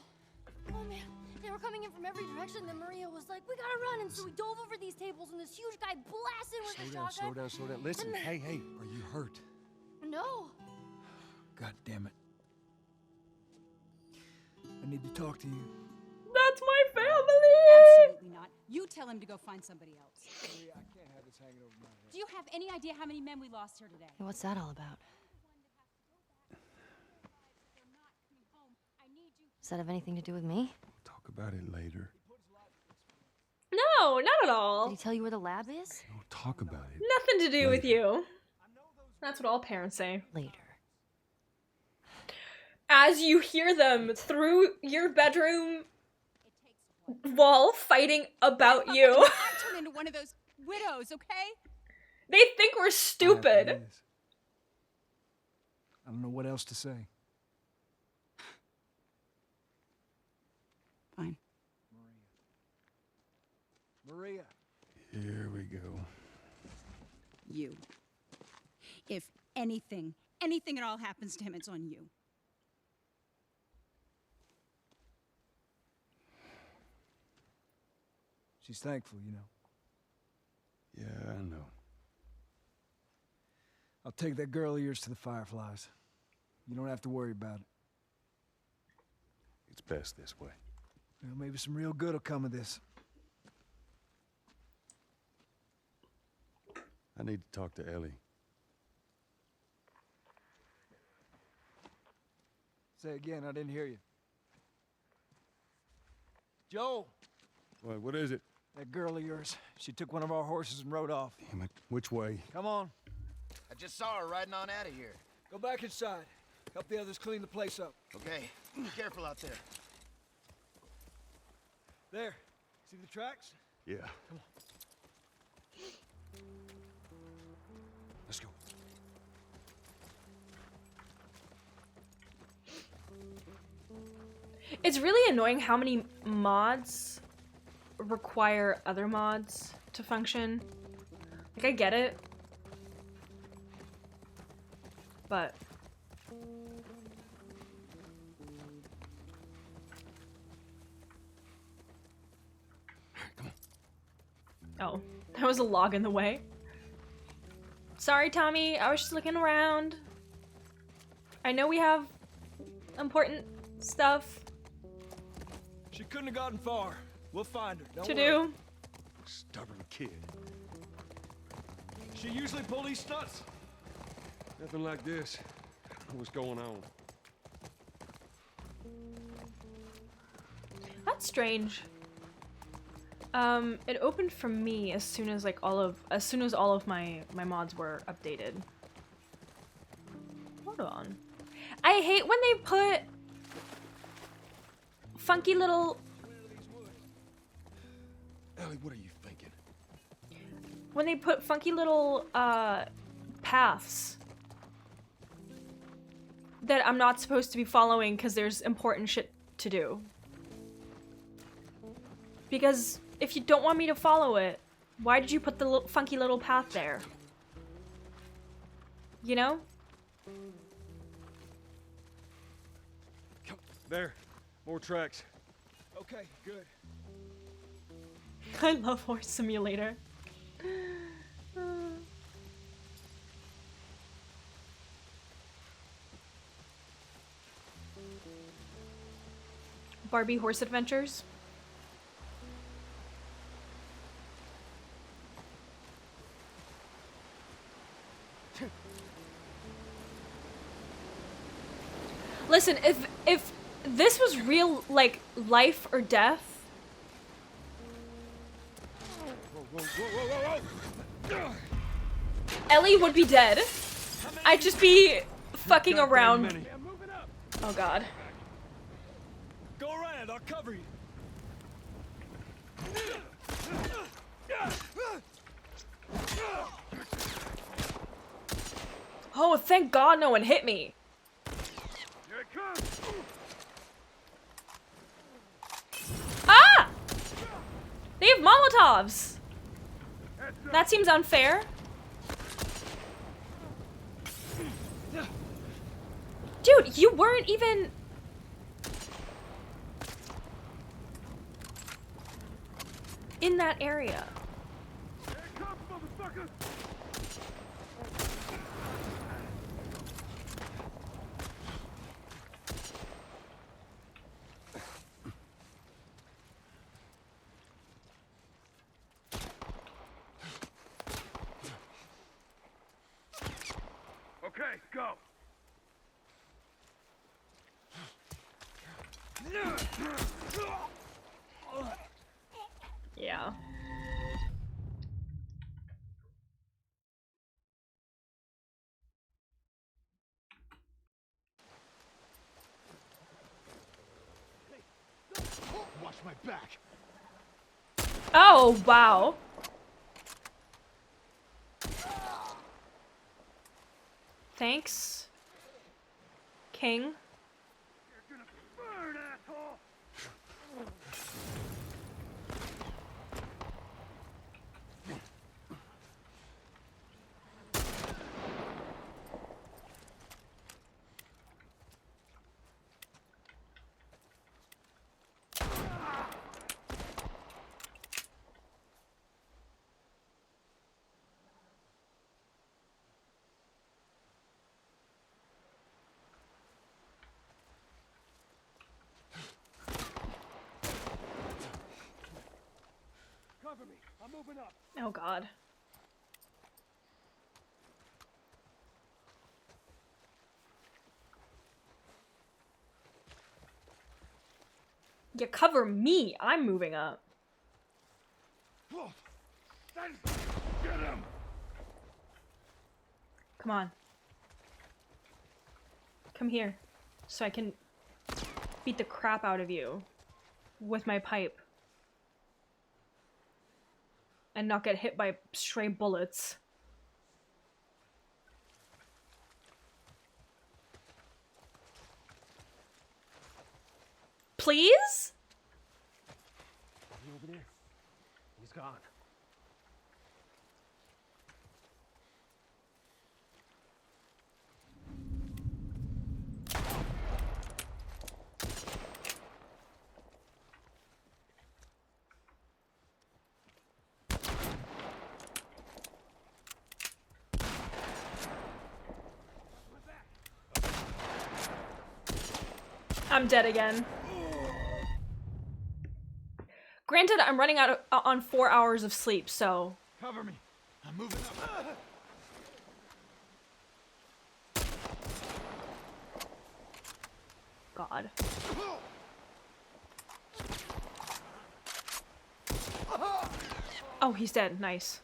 man, they were coming in from every direction. Then Maria was like, "We gotta run!" And so we dove over these tables, and this huge guy blasted with a shotgun. Slow down. Listen, hey, are you hurt? No. God damn it. I need to talk to you. That's my family! Absolutely not. You tell him to go find somebody else. Maria, I can't have this hanging over my head. Do you have any idea how many men we lost here today? What's that all about? Does that have anything to do with me? We'll talk about it later. No, not at all. Did he tell you where the lab is? We'll talk about it Nothing to do with you. That's what all parents say. Later. As you hear them through your bedroom wall fighting about you. I'll turn into one of those widows, okay? They think we're stupid. I don't know what else to say. Fine. Maria. Here we go. You. If anything at all happens to him, it's on you. She's thankful, you know. Yeah, I know. I'll take that girl of yours to the Fireflies. You don't have to worry about it. It's best this way. Well, maybe some real good will come of this. I need to talk to Ellie. Say again, I didn't hear you. Joel! What is it? That girl of yours. She took one of our horses and rode off. Damn it. Which way? Come on. I just saw her riding on out of here. Go back inside. Help the others clean the place up. Okay, be careful out there. There. See the tracks? Yeah. Come on. Let's go. It's really annoying how many mods require other mods to function. Like, I get it. But... Oh, there was a log in the way. Sorry, Tommy. I was just looking around. I know we have important stuff She couldn't have gotten far. We'll find her. Don't to worry. do. Stubborn kid. She usually pull these stunts. Nothing like this. What's going on? That's strange. It opened for me as soon as like all of my mods were updated. Hold on. I hate when they put funky little Ellie, what are you thinking? paths that I'm not supposed to be following because there's important shit to do. Because if you don't want me to follow it, why did you put the funky little path there? You know? There. More tracks. Okay, good. I love Horse Simulator. Barbie Horse Adventures. Listen, if this was real, like, life or death, Ellie would be dead. I'd just be fucking around. Oh god. Go around, I'll cover you. Oh, thank god no one hit me. Here it comes! Ah! They have Molotovs! That seems unfair. Dude, you weren't even... in that area. Here it comes, motherfucker! Okay, go. Yeah. Watch my back. Oh, wow. Thanks, King. You're gonna burn, asshole! Cover me. I'm moving up. Oh god. You cover me. I'm moving up. Get him! Come on. Come here. So I can beat the crap out of you with my pipe. And not get hit by stray bullets. Please? Over there. He's gone. I'm dead again. Granted, I'm running out on 4 hours of sleep, so... Cover me. I'm moving up. God. Oh, he's dead. Nice.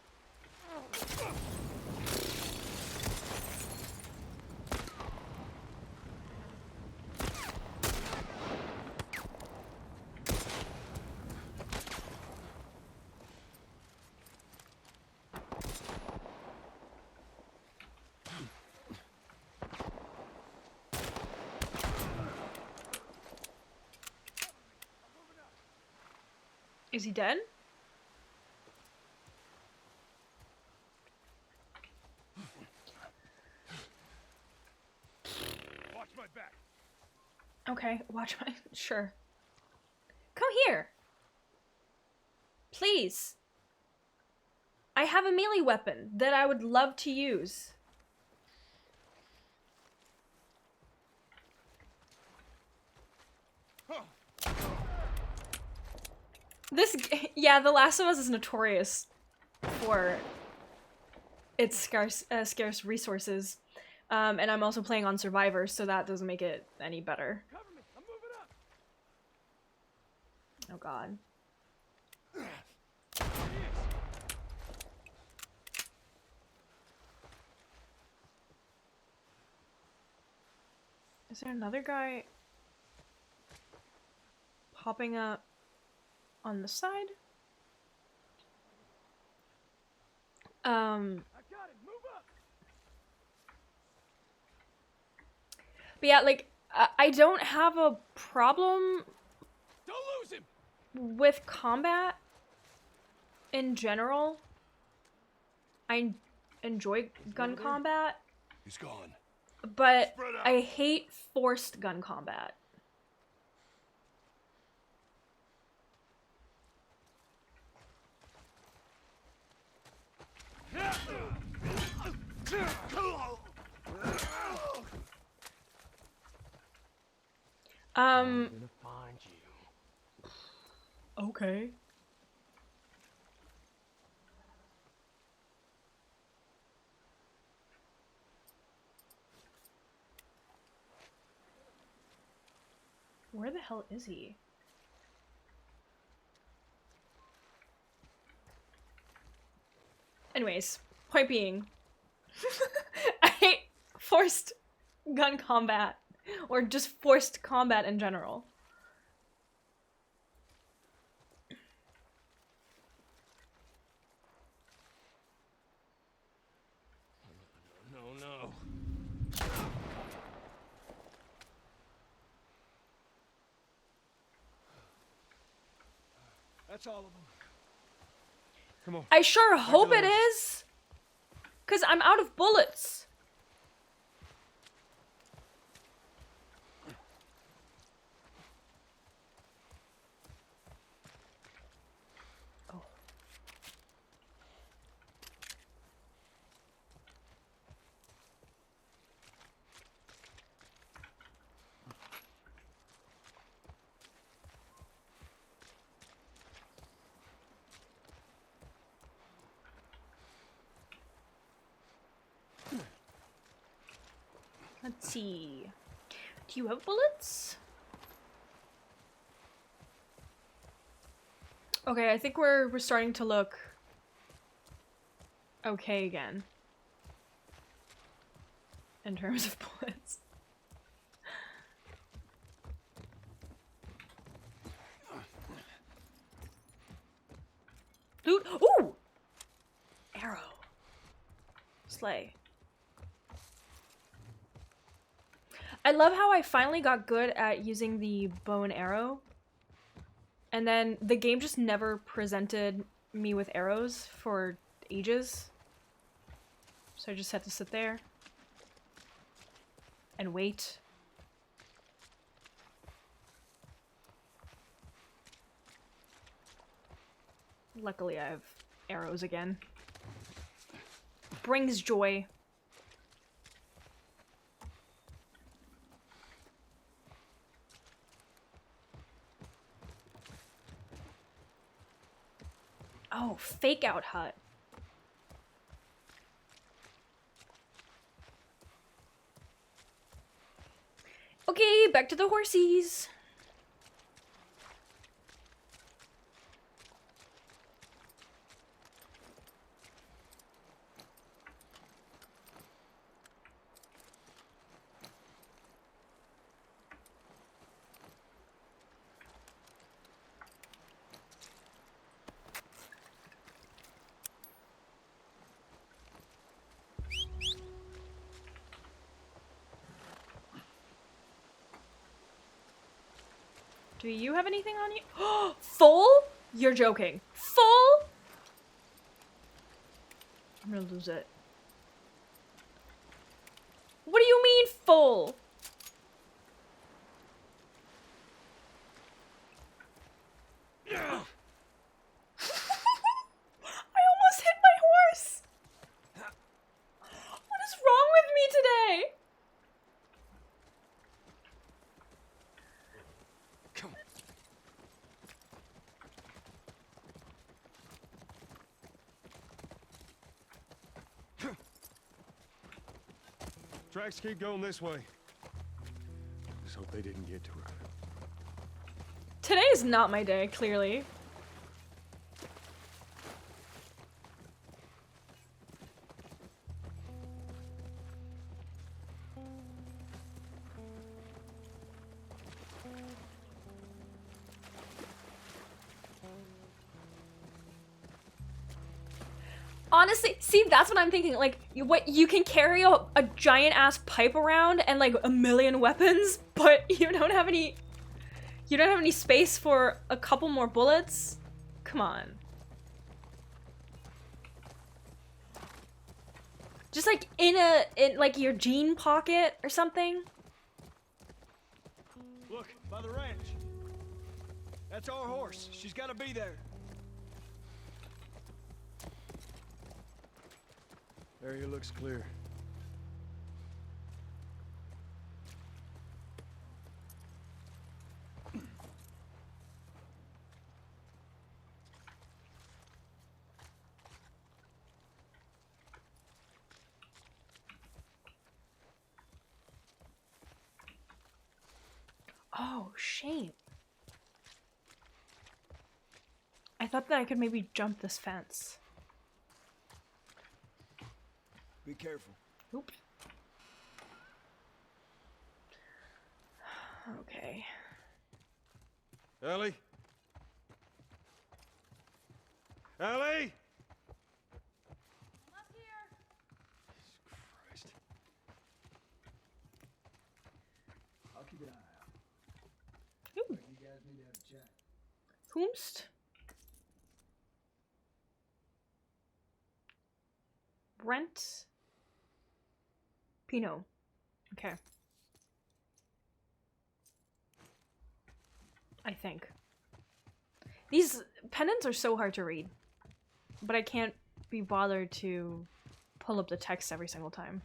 Is he dead? Watch my back. Okay, watch my... Sure. Come here. Please. I have a melee weapon that I would love to use. This... Yeah, The Last of Us is notorious for its scarce resources. And I'm also playing on Survivor, so that doesn't make it any better. Cover me. I'm moving up. Oh god. Is there another guy popping up on the side? I got it. Move up. But yeah, like, I don't have a problem Don't lose him. with combat in general. I enjoy gun combat, He's gone. but Spread out. I hate forced gun combat. I'm gonna find you. Okay. Where the hell is he? Anyways, point being, I hate forced gun combat, or just forced combat in general. No. That's all of them. Come on. I sure hope it those. is, 'cause I'm out of bullets. Oh. Let's see. Do you have bullets? Okay, I think we're starting to look okay again. In terms of bullets. Loot. Ooh! Arrow. Slay. I love how I finally got good at using the bow and arrow. And then the game just never presented me with arrows for ages. So I just had to sit there and wait. Luckily I have arrows again. Brings joy. Oh, fake out hut. Okay, back to the horsies. Do you have anything on you? Full? You're joking. Full? I'm gonna lose it. What do you mean full? I almost hit my horse. What is wrong with me today? Come on. Tracks keep going this way. Just hope they didn't get to her. Today is not my day, clearly. Honestly, see, that's what I'm thinking. Like, you can carry a giant ass pipe around and like a million weapons, but you don't have any space for a couple more bullets. Come on. Just like in like your jean pocket or something. Look, by the ranch. That's our horse. She's gotta be there. Area looks clear. Oh, shame. I thought that I could maybe jump this fence. Be careful. Oops. Okay. Ellie? Ellie? I'm up here. Christ. I'll keep an eye out. Ooh. You guys need to have a chat. Whomst? Brent? Pinot. Okay. I think. These pendants are so hard to read. But I can't be bothered to pull up the text every single time.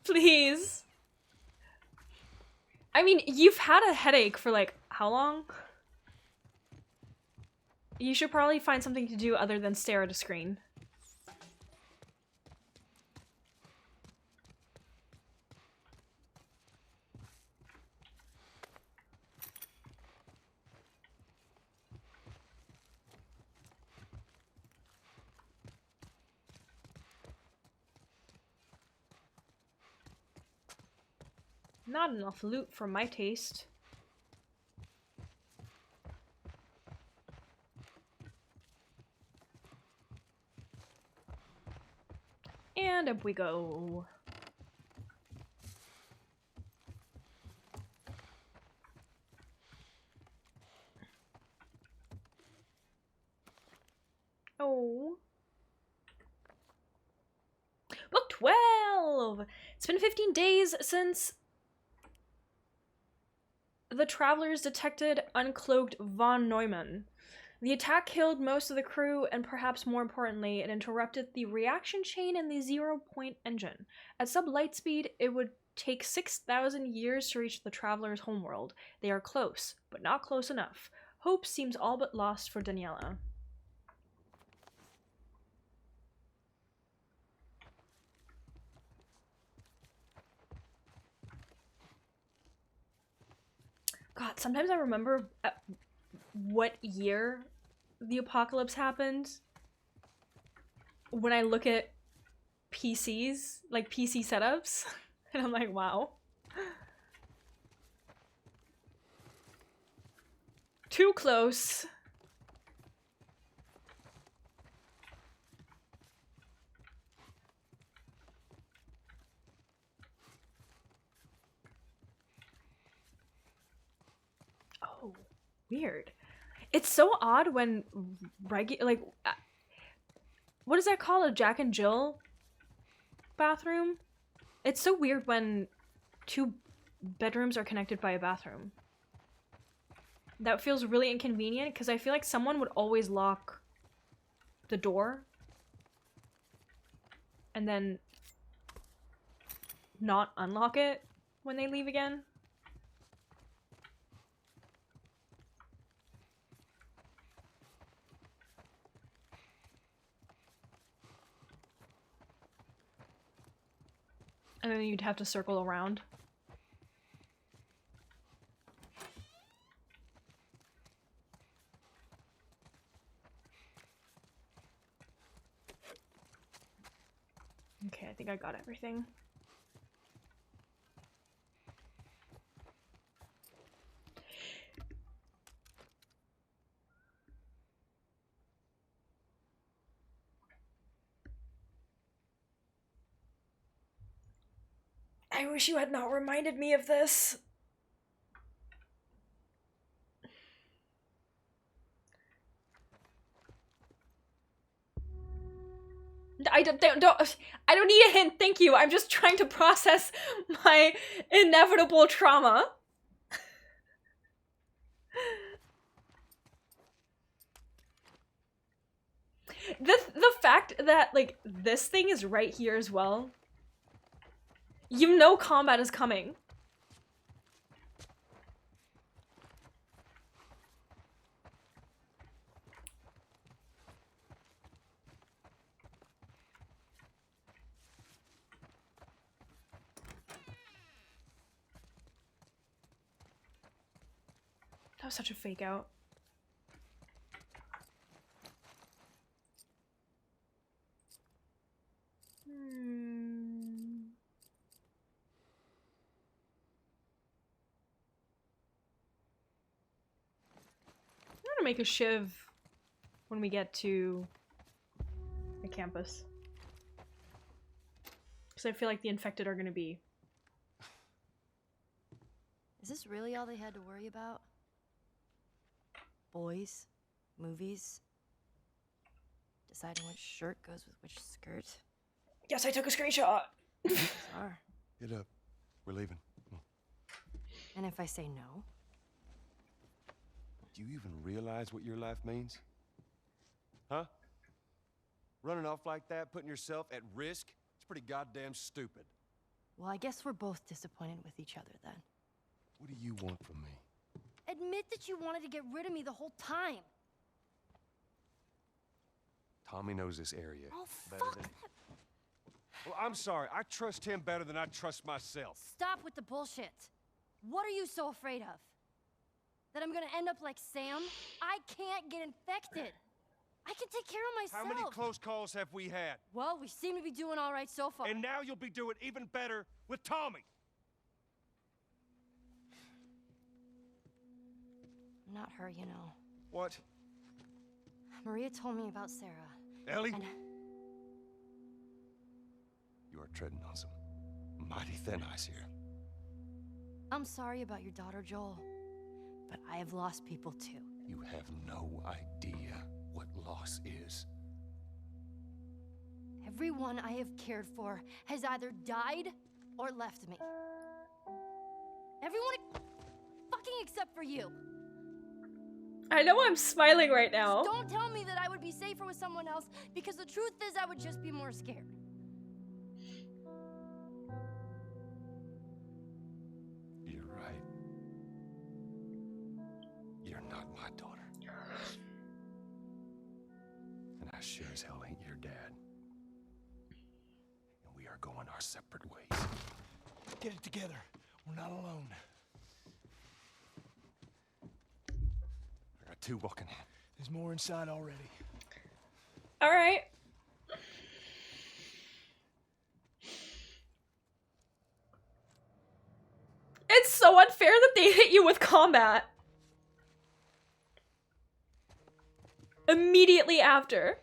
Please. I mean, you've had a headache for like, how long? You should probably find something to do other than stare at a screen. Not enough loot for my taste. And up we go. Oh. Book 12! It's been 15 days since the travelers detected uncloaked von Neumann. The attack killed most of the crew, and perhaps more importantly, it interrupted the reaction chain in the zero-point engine. At sub-light speed, it would take 6,000 years to reach the travelers' homeworld. They are close, but not close enough. Hope seems all but lost for Daniela. God, sometimes I remember what year the apocalypse happened when I look at PCs, like PC setups, and I'm like, wow. Too close. Oh, weird. It's so odd when like what is that called? A Jack and Jill bathroom? It's so weird when two bedrooms are connected by a bathroom. That feels really inconvenient because I feel like someone would always lock the door and then not unlock it when they leave again. And then you'd have to circle around. Okay, I think I got everything. I wish you had not reminded me of this. I don't need a hint, thank you. I'm just trying to process my inevitable trauma. The fact that like this thing is right here as well. You know combat is coming. That was such a fake out. I'm gonna make a shiv when we get to the campus. Because I feel like the infected are gonna be. Is this really all they had to worry about? Boys, movies, deciding which shirt goes with which skirt. Yes, I took a screenshot. Bizarre. Get up. We're leaving. And if I say no? Do you even realize what your life means? Huh? Running off like that, putting yourself at risk? It's pretty goddamn stupid. Well, I guess we're both disappointed with each other then. What do you want from me? Admit that you wanted to get rid of me the whole time. Tommy knows this area Oh, better fuck than... that. Well, I'm sorry. I trust him better than I trust myself. Stop with the bullshit. What are you so afraid of? That I'm gonna end up like Sam? I can't get infected. I can take care of myself. How many close calls have we had? Well, we seem to be doing all right so far. And now you'll be doing even better with Tommy. not her, you know. What? Maria told me about Sarah. Ellie? And You are treading on some mighty thin ice here. I'm sorry about your daughter, Joel. But I have lost people too. You have no idea what loss is. Everyone I have cared for has either died or left me. Everyone fucking except for you. I know I'm smiling right now. Don't tell me that I would be safer with someone else, because the truth is I would just be more scared. You're right. You're not my daughter. And I sure as hell ain't your dad. And we are going our separate ways. Get it together. We're not alone. I got two walking in. There's more inside already. All right. It's so unfair that they hit you with combat immediately after.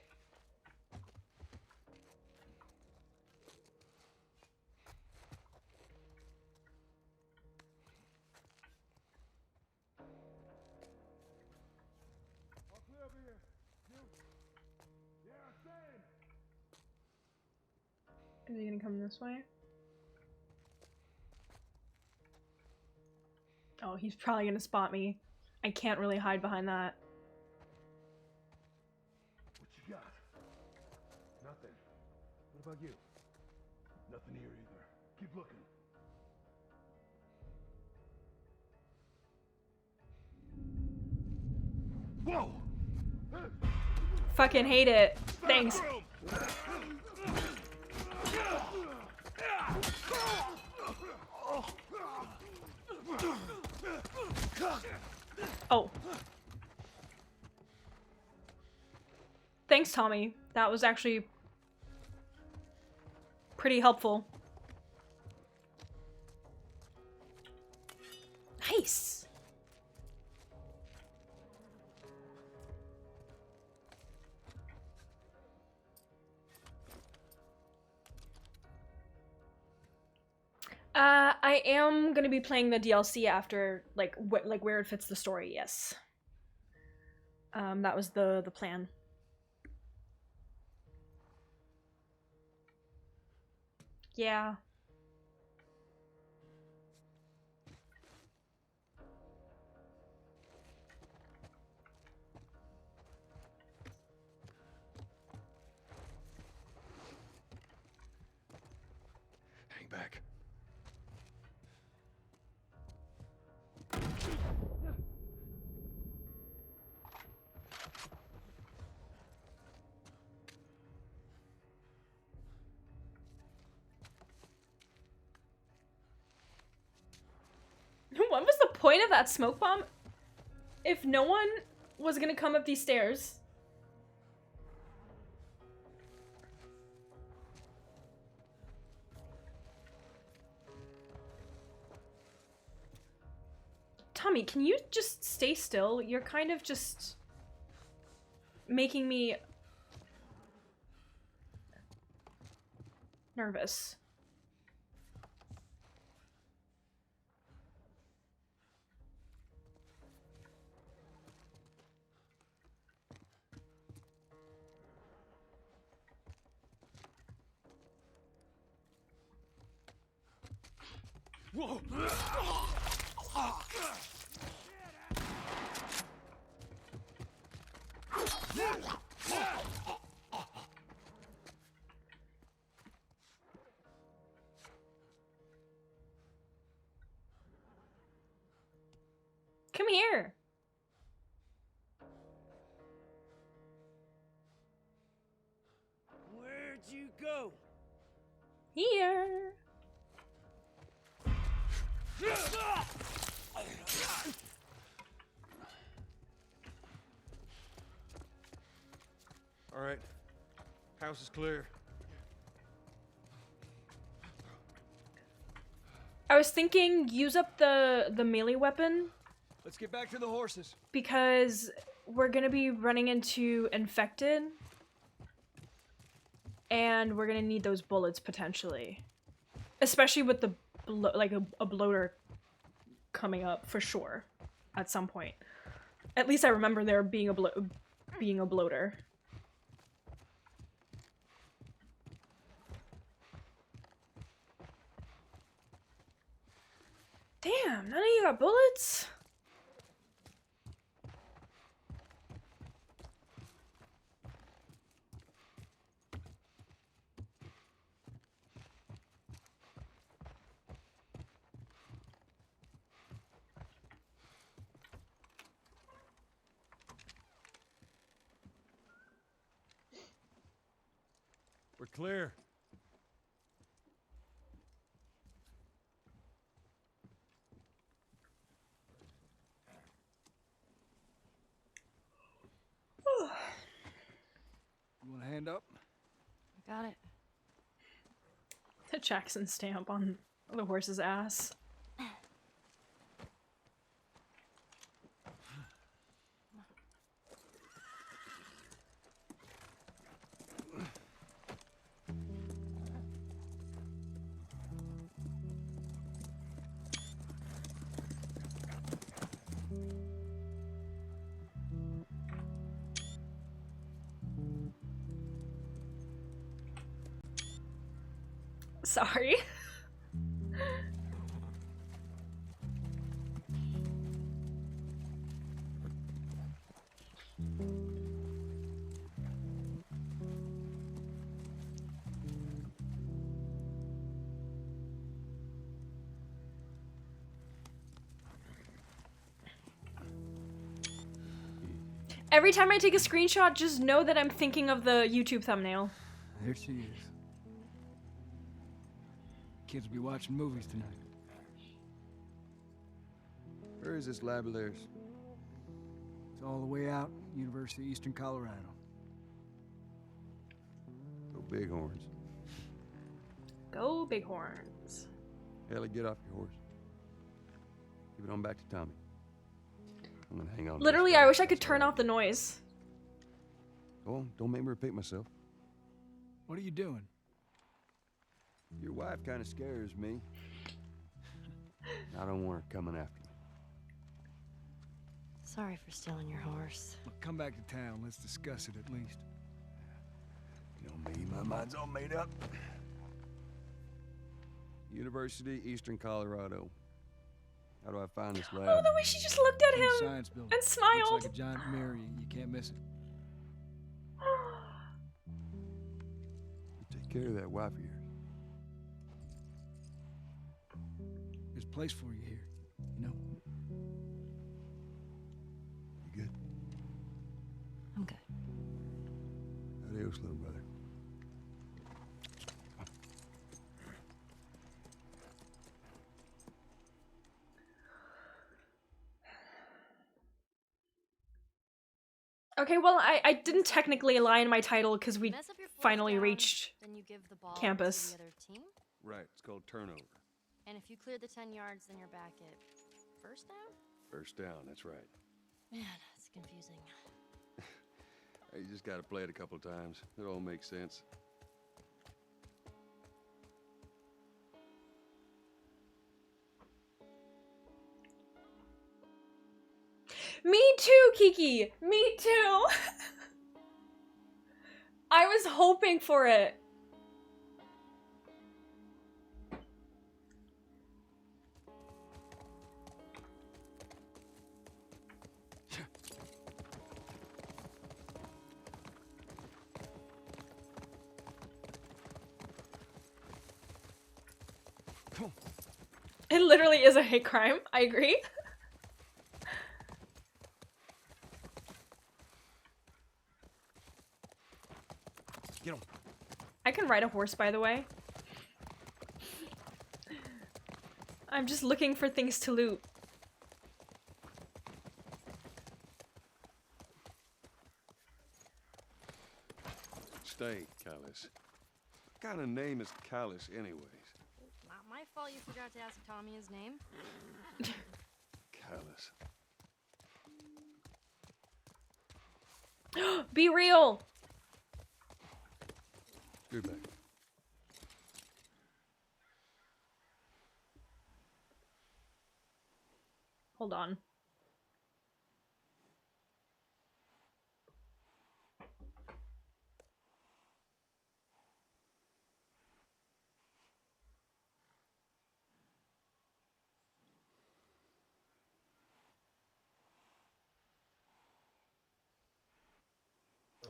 Is he gonna come this way? Oh, he's probably gonna spot me. I can't really hide behind that. What you got? Nothing. What about you? Nothing here either. Keep looking. Whoa! Fucking hate it. Thanks. Oh. Thanks, Tommy. That was actually pretty helpful. Nice. I am gonna be playing the DLC after, like, where it fits the story, yes. That was the plan. Yeah. Hang back. What was the point of that smoke bomb if no one was gonna come up these stairs? Tommy, can you just stay still? You're kind of just making me nervous. Whoa! Come here. Where'd you go? Here. All right. House is clear. I was thinking use up the melee weapon Let's get back to the horses. Because we're gonna be running into infected. And we're gonna need those bullets potentially. Especially with the, like a bloater coming up for sure. At some point. At least I remember there being a bloater. Damn, none of you got bullets? We're clear. You want a hand up? I got it. The Jackson stamp on the horse's ass. Sorry. Every time I take a screenshot, just know that I'm thinking of the YouTube thumbnail. There she is. Kids will be watching movies tonight. Where is this lab of theirs? It's all the way out, University of Eastern Colorado. Go Bighorns. Go Bighorns. Ellie, get off your horse. Give it on back to Tommy. I'm gonna hang on. Literally, I wish I could turn off the noise. Go on, don't make me repeat myself. What are you doing? Your wife kind of scares me. I don't want her coming after me. Sorry for stealing your horse. Look, come back to town. Let's discuss it at least. You know me, my mind's all made up. University, Eastern Colorado. How do I find this lab? Oh, the way she just looked at In the him science building. and smiled. Looks like a giant mirror. You can't miss it. You take care of that wife of yours. There's a place for you here, you know? You good? I'm good. Adios, little brother. Okay, well, I didn't technically align my title because we Mess up your fourth finally down, reached then you give the ball campus. to the other team. Right, it's called turnover. And if you clear the 10 yards, then you're back at first down? First down, that's right. Man, it's confusing. You just gotta play it a couple times. It all makes sense. Me too, Kiki! Me too! I was hoping for it. It literally is a hate crime. I agree. Get him. I can ride a horse, by the way. I'm just looking for things to loot. Stay, Callus. What kind of name is Callus, anyways? Not my fault you forgot to ask Tommy his name. Callus. Be real. Good back. Hold on.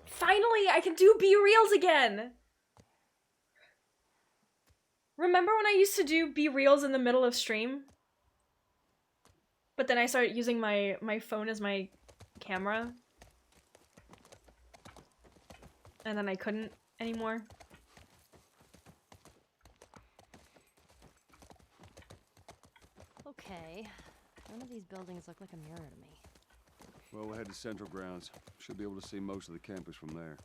Finally, I can do B-reels again! Remember when I used to do B-reels in the middle of stream? But then I started using my phone as my camera. And then I couldn't anymore. Okay. None of these buildings look like a mirror to me. Well, we'll head to Central Grounds. Should be able to see most of the campus from there.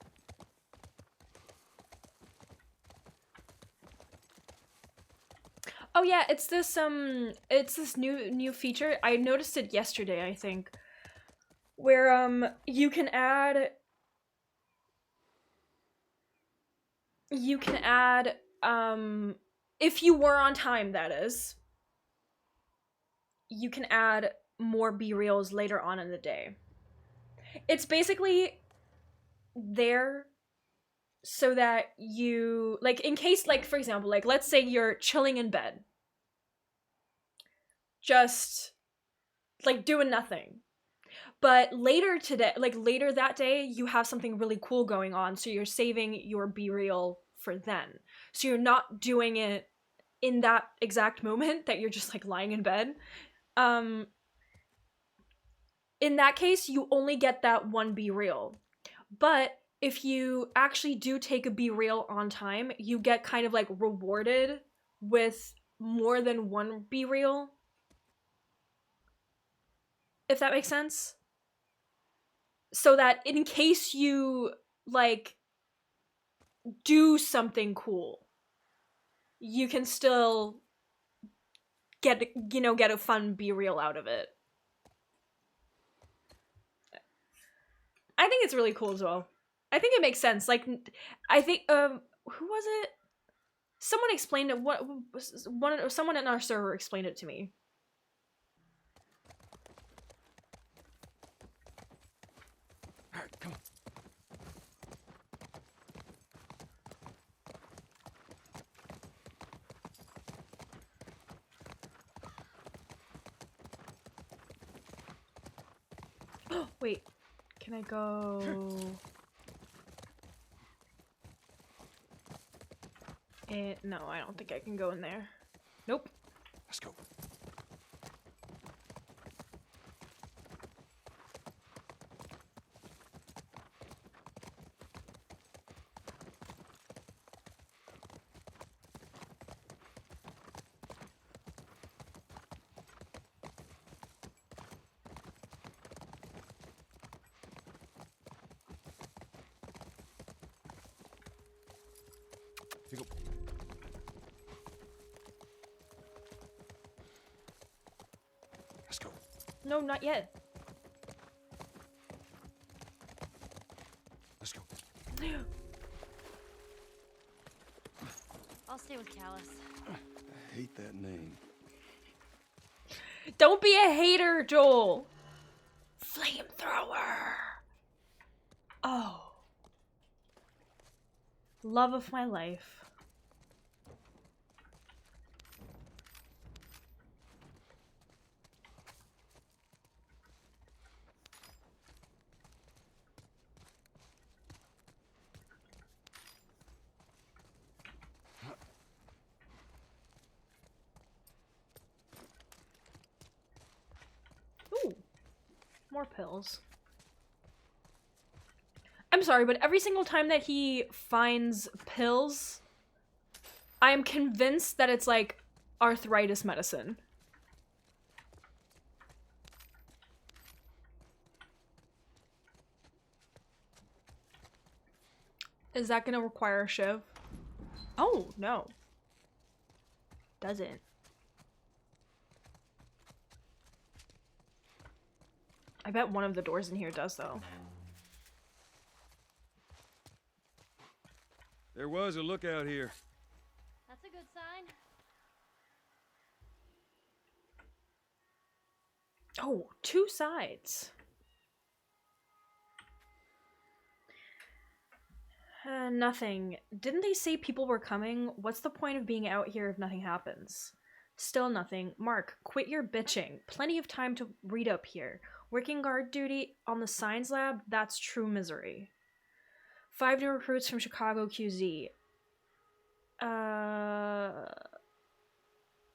Oh yeah, it's this new feature. I noticed it yesterday, I think. Where you can add if you were on time, that is. You can add more B-reels later on in the day. It's basically there so that you, like, in case, like, for example, like, let's say you're chilling in bed. Just, like, doing nothing. But later today, like, later that day, you have something really cool going on, so you're saving your B-reel for then. So you're not doing it in that exact moment that you're just, like, lying in bed. In that case, you only get that one B-reel. But if you actually do take a B-reel on time, you get kind of, like, rewarded with more than one B-reel. If that makes sense? So that in case you, like, do something cool, you can still get a fun B-reel out of it. I think it's really cool as well. I think it makes sense. Like, I think, who was it? Someone explained it. Someone in our server explained it to me. All right, come on. Wait, can I go? No, I don't think I can go in there. Nope. Let's go. Here you go. Let's go. No, not yet. Let's go. I'll stay with Callus. I hate that name. Don't be a hater, Joel. Flamethrower. Oh. Love of my life. Ooh. More pills. I'm sorry, but every single time that he finds pills, I am convinced that it's like arthritis medicine. Is that gonna require a shiv? Oh, no. Doesn't. I bet one of the doors in here does, though. There was a lookout here. That's a good sign. Oh, two sides. Nothing. Didn't they say people were coming? What's the point of being out here if nothing happens? Still nothing. Mark, quit your bitching. Plenty of time to read up here. Working guard duty on the science lab? That's true misery. 5 new recruits from Chicago QZ.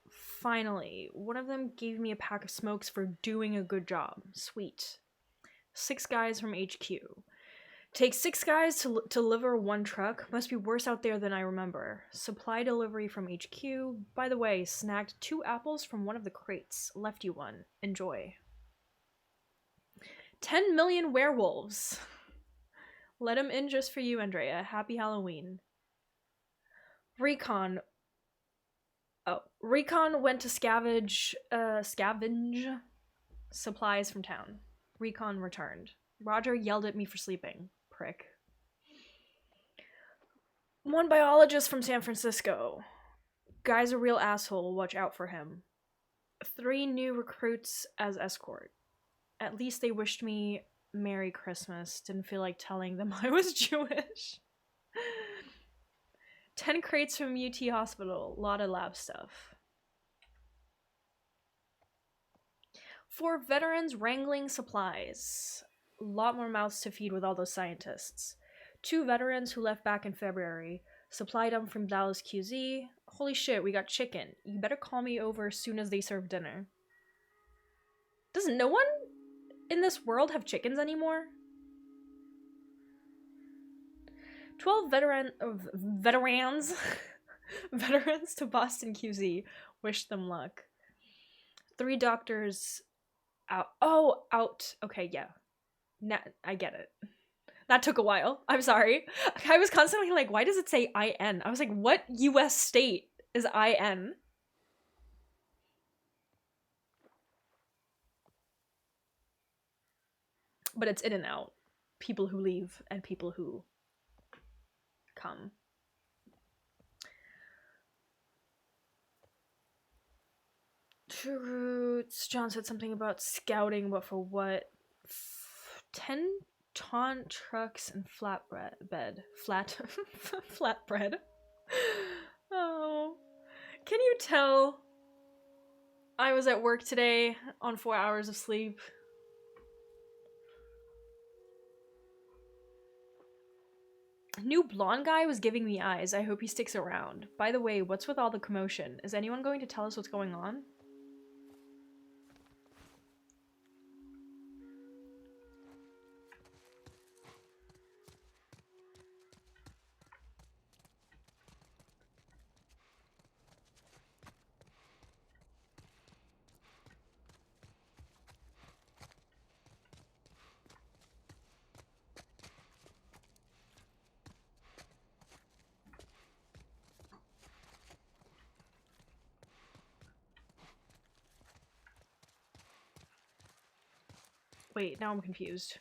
Finally. One of them gave me a pack of smokes for doing a good job. Sweet. 6 guys from HQ. Takes 6 guys to deliver 1 truck. Must be worse out there than I remember. Supply delivery from HQ. By the way, snagged 2 apples from one of the crates. Left you one. Enjoy. 10 million werewolves. Let them in just for you, Andrea. Happy Halloween. Recon. Oh, Recon went to scavenge supplies from town. Recon returned. Roger yelled at me for sleeping. Prick. 1 biologist from San Francisco. Guy's a real asshole. Watch out for him. 3 new recruits as escort. At least they wished me Merry Christmas. Didn't feel like telling them I was Jewish. 10 crates from UT Hospital. Lot of lab stuff. 4 veterans wrangling supplies. Lot more mouths to feed with all those scientists. 2 veterans who left back in February. Supplied them from Dallas QZ. Holy shit, we got chicken. You better call me over as soon as they serve dinner. Does no one in this world have chickens anymore? 12 veterans veterans to Boston QZ. Wish them luck. 3 doctors out. Oh, out. Okay, yeah. I get it. That took a while. I'm sorry. I was constantly like, why does it say IN? I was like, what US state is IN? But it's in and out. People who leave and people who come. Roots. John said something about scouting, but for what? 10 ton trucks and flatbread. Flatbread. Oh. Can you tell I was at work today on 4 hours of sleep? New blonde guy was giving me eyes. I hope he sticks around. By the way, what's with all the commotion? Is anyone going to tell us what's going on? Wait, now I'm confused.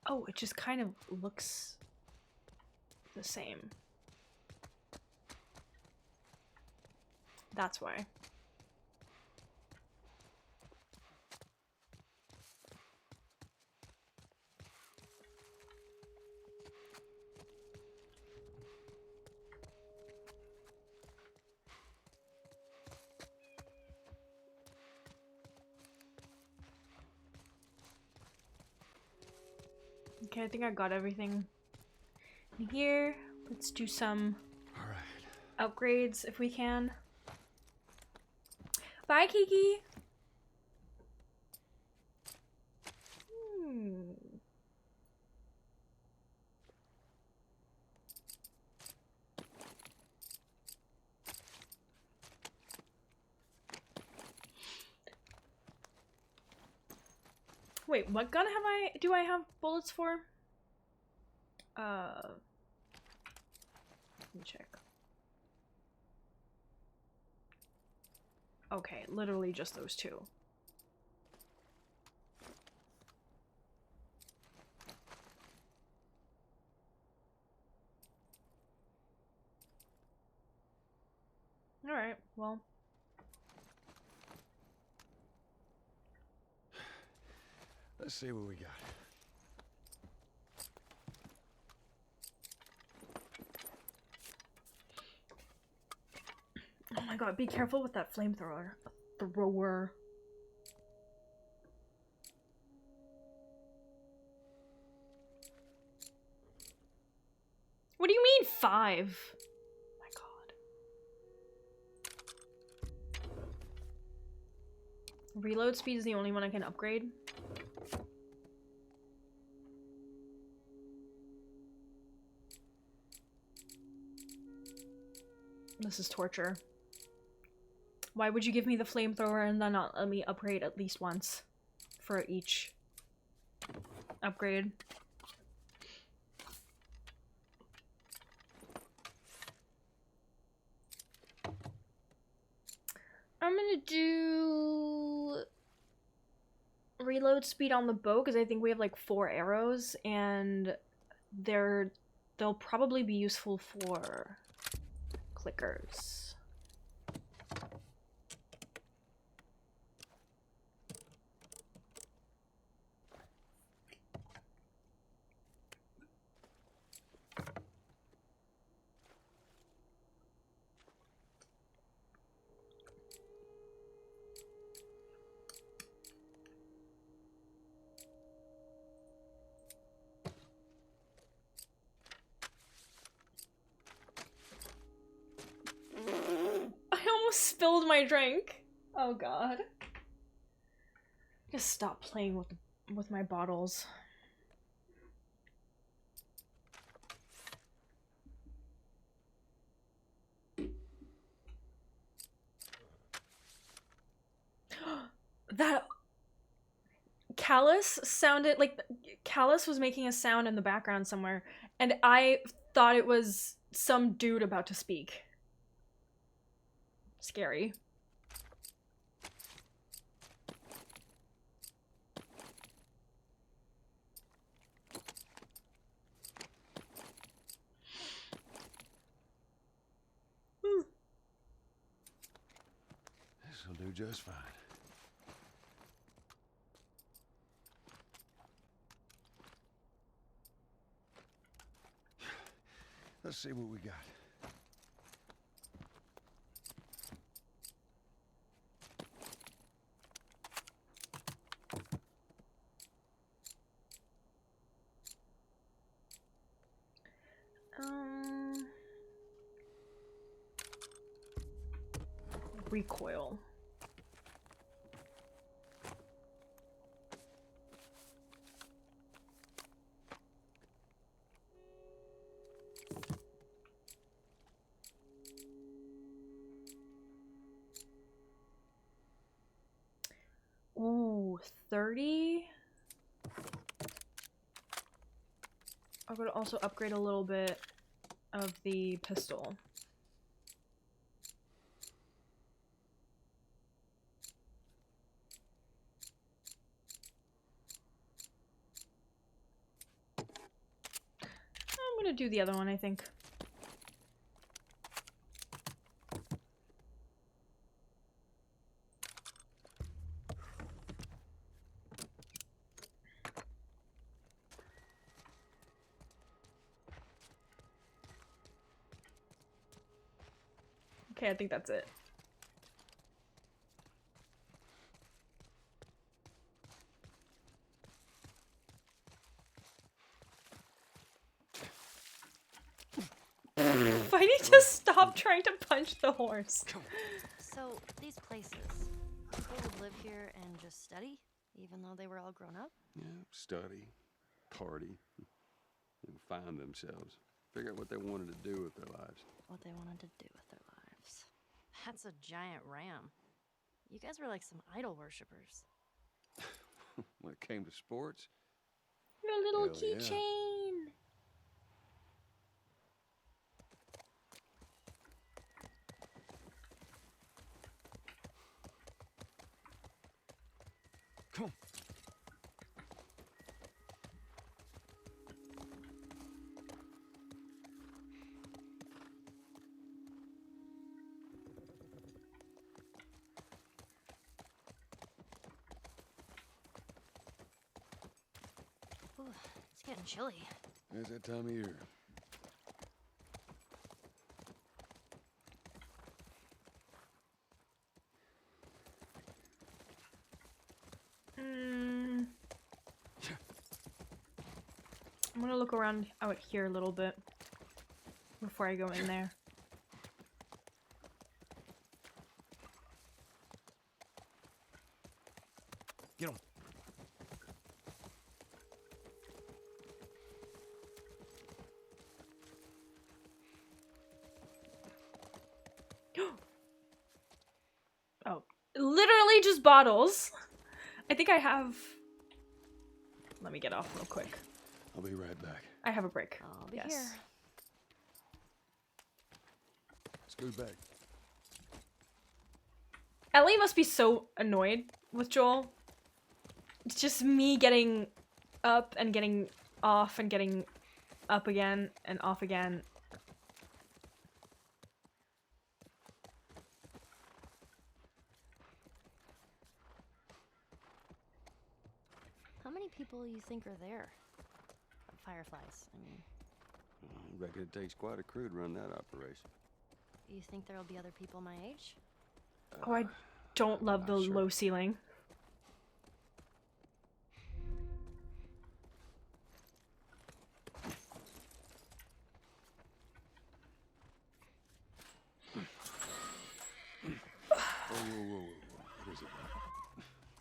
Oh, it just kind of looks the same. That's why. Okay, I think I got everything in here. Let's do some upgrades if we can. Bye, Kiki! Wait, what gun do I have bullets for? Let me check. Okay, literally just those two. Alright, well. Let's see what we got. Oh my god, be careful with that flamethrower. Thrower. What do you mean 5? Oh my god. Reload speed is the only one I can upgrade. This is torture. Why would you give me the flamethrower and then not let me upgrade at least once for each upgrade? I'm gonna do reload speed on the bow because I think we have like 4 arrows and they'll probably be useful for clickers. Spilled my drink. Oh god. Just stop playing with my bottles. That Callus sounded like Callus was making a sound in the background somewhere and I thought it was some dude about to speak. Scary. This'll do just fine. Let's see what we got. Recoil. Ooh, 30? I'm gonna also upgrade a little bit of the pistol. I'm gonna do the other one, I think. Okay, I think that's it. Why did you just stop trying to punch the horse? So, these places, people would live here and just study, even though they were all grown up? Yeah, study, party, and find themselves. Figure out what they wanted to do with their lives. What they wanted to do with their lives. That's a giant ram. You guys were like some idol worshippers. When it came to sports, Your little hell yeah. keychain. Ooh, it's getting chilly. It's that time of year. I'm gonna look around out here a little bit before I go in there. Get him. Oh, literally just bottles. I think I have... Let me get off real quick. I'll be right back. I have a brick. I'll be Yes. here. Scoot back. Ellie must be so annoyed with Joel. It's just me getting up and getting off and getting up again and off again. How many people you think are there? Fireflies, I mean. I reckon it takes quite a crew to run that operation. You think there'll be other people my age? Oh, I don't love the sure. low ceiling. Whoa. What is it?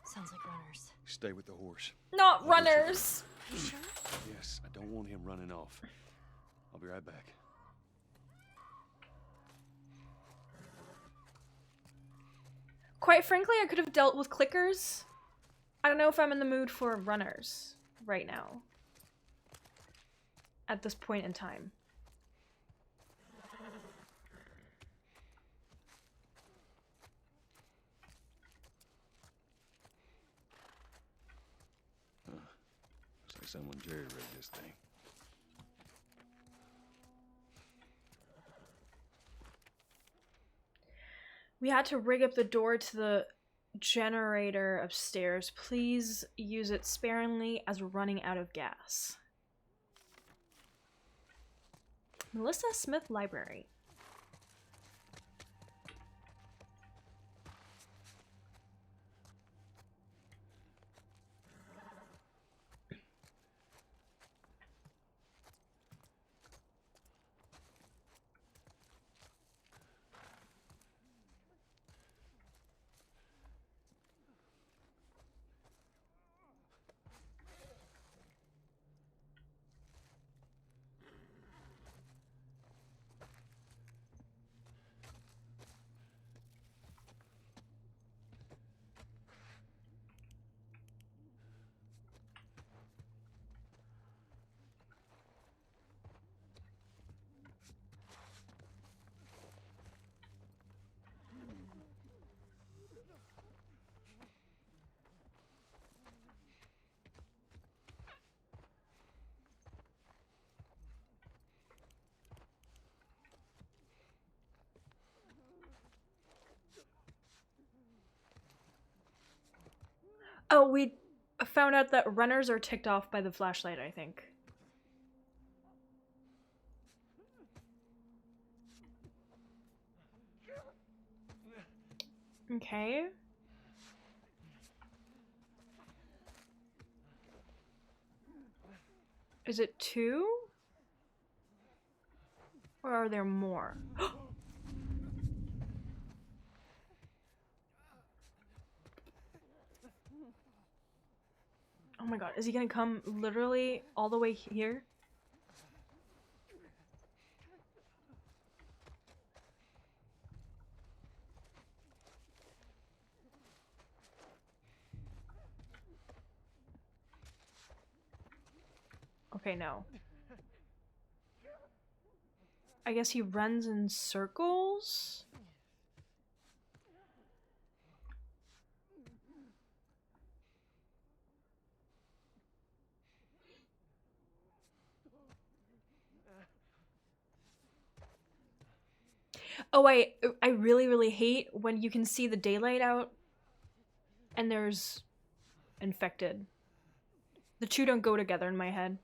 Sounds like runners. Stay with the horse. Not runners! You sure? Yes, I don't want him running off. I'll be right back. Quite frankly, I could have dealt with clickers. I don't know if I'm in the mood for runners right now. At this point in time. Looks like someone jerry-rigged this thing. We had to rig up the door to the generator upstairs. Please use it sparingly as we're running out of gas. Melissa Smith Library. Oh, we found out that runners are ticked off by the flashlight, I think. Okay. Is it 2? Or are there more? Oh my god, is he gonna come literally all the way here? Okay, no. I guess he runs in circles? Oh, I really, really hate when you can see the daylight out and there's infected. The two don't go together in my head.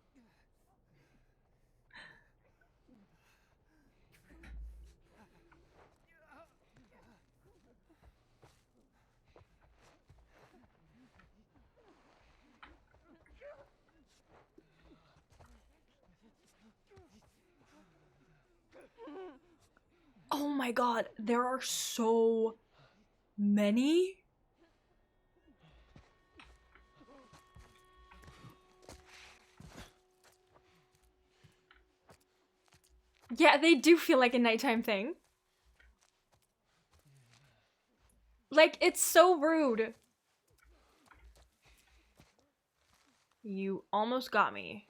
Oh my god, there are so many? Yeah, they do feel like a nighttime thing. Like, it's so rude. You almost got me.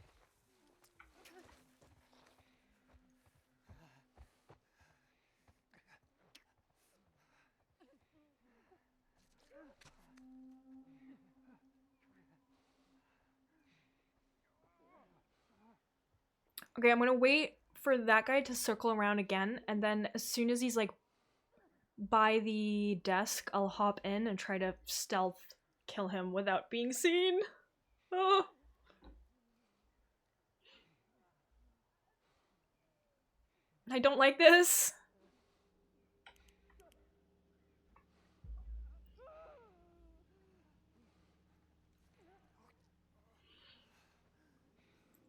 Okay, I'm gonna wait for that guy to circle around again, and then as soon as he's like by the desk, I'll hop in and try to stealth kill him without being seen. Oh. I don't like this.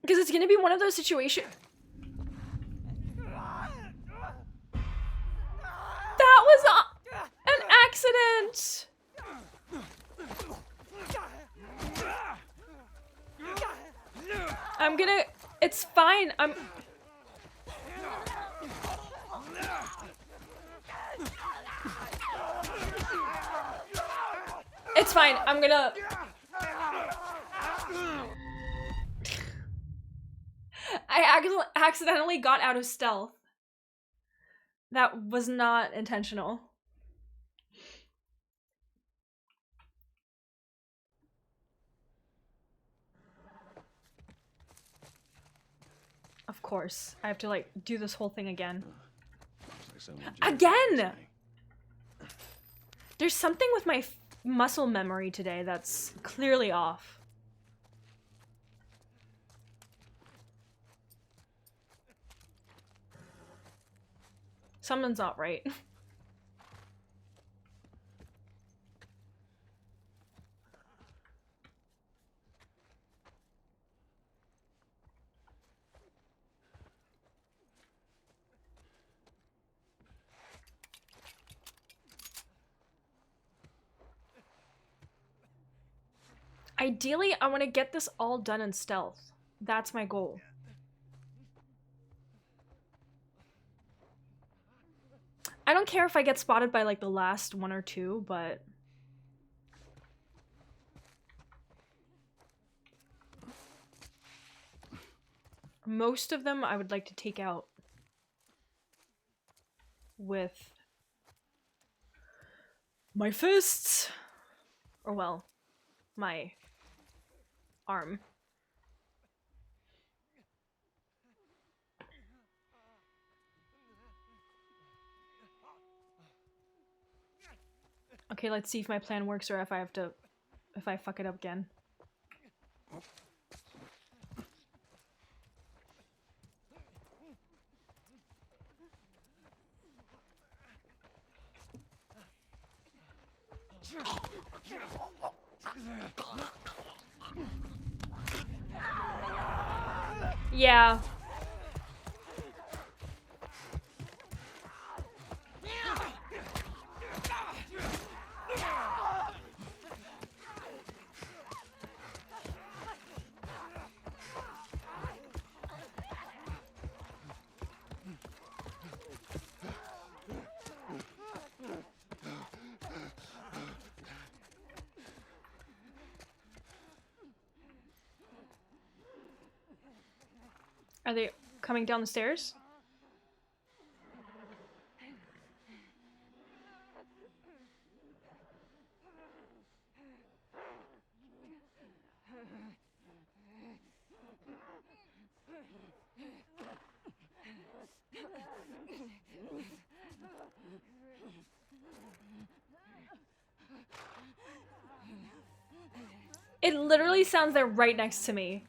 Because it's gonna be one of those situations. That was an accident! I'm gonna... It's fine, It's fine, I'm gonna... I accidentally got out of stealth. That was not intentional. Of course. I have to, like, do this whole thing again. Again! There's something with my muscle memory today that's clearly off. Something's not right. Ideally, I want to get this all done in stealth. That's my goal. I don't care if I get spotted by like the last one or two, but... most of them I would like to take out with my fists. Or well, my arm. Okay, let's see if my plan works or if I fuck it up again. Yeah. Are they coming down the stairs? It literally sounds they're right next to me.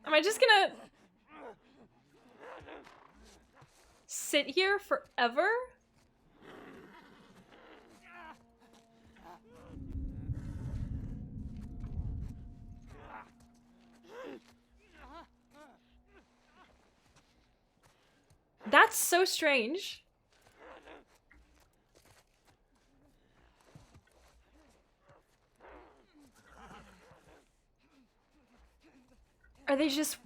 Am I just gonna sit here forever? That's so strange. Are they just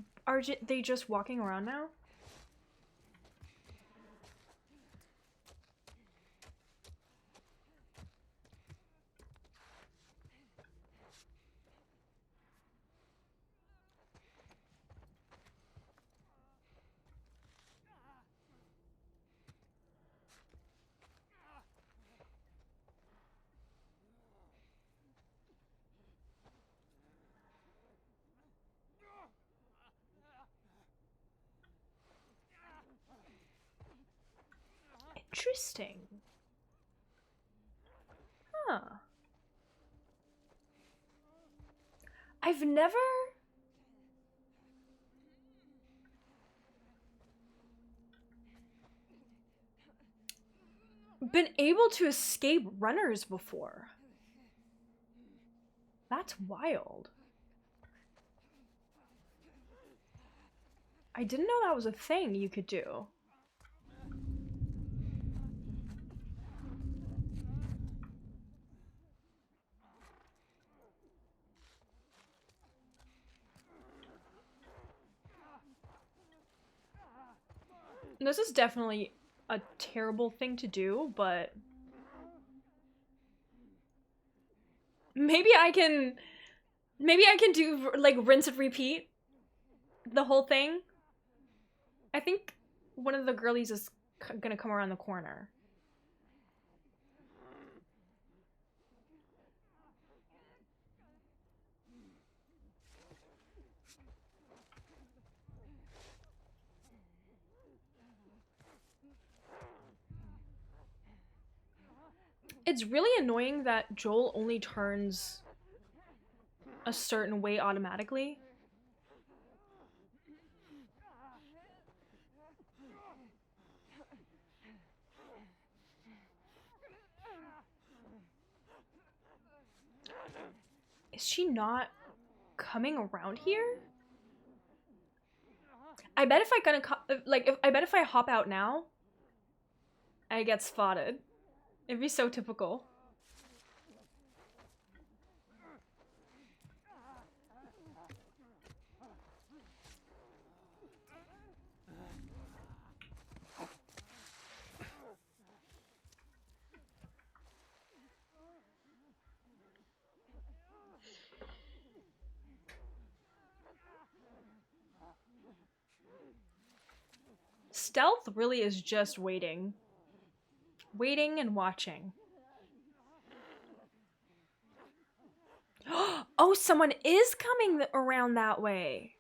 they just walking around now? Interesting. Huh. I've never been able to escape runners before. That's wild. I didn't know that was a thing you could do. This is definitely a terrible thing to do, but maybe I can do like rinse and repeat the whole thing. I think one of the girlies is gonna come around the corner. It's really annoying that Joel only turns a certain way automatically. Is she not coming around here? I bet if I bet if I hop out now, I get spotted. It'd be so typical. Stealth really is just waiting. Waiting and watching. Oh, someone is coming around that way.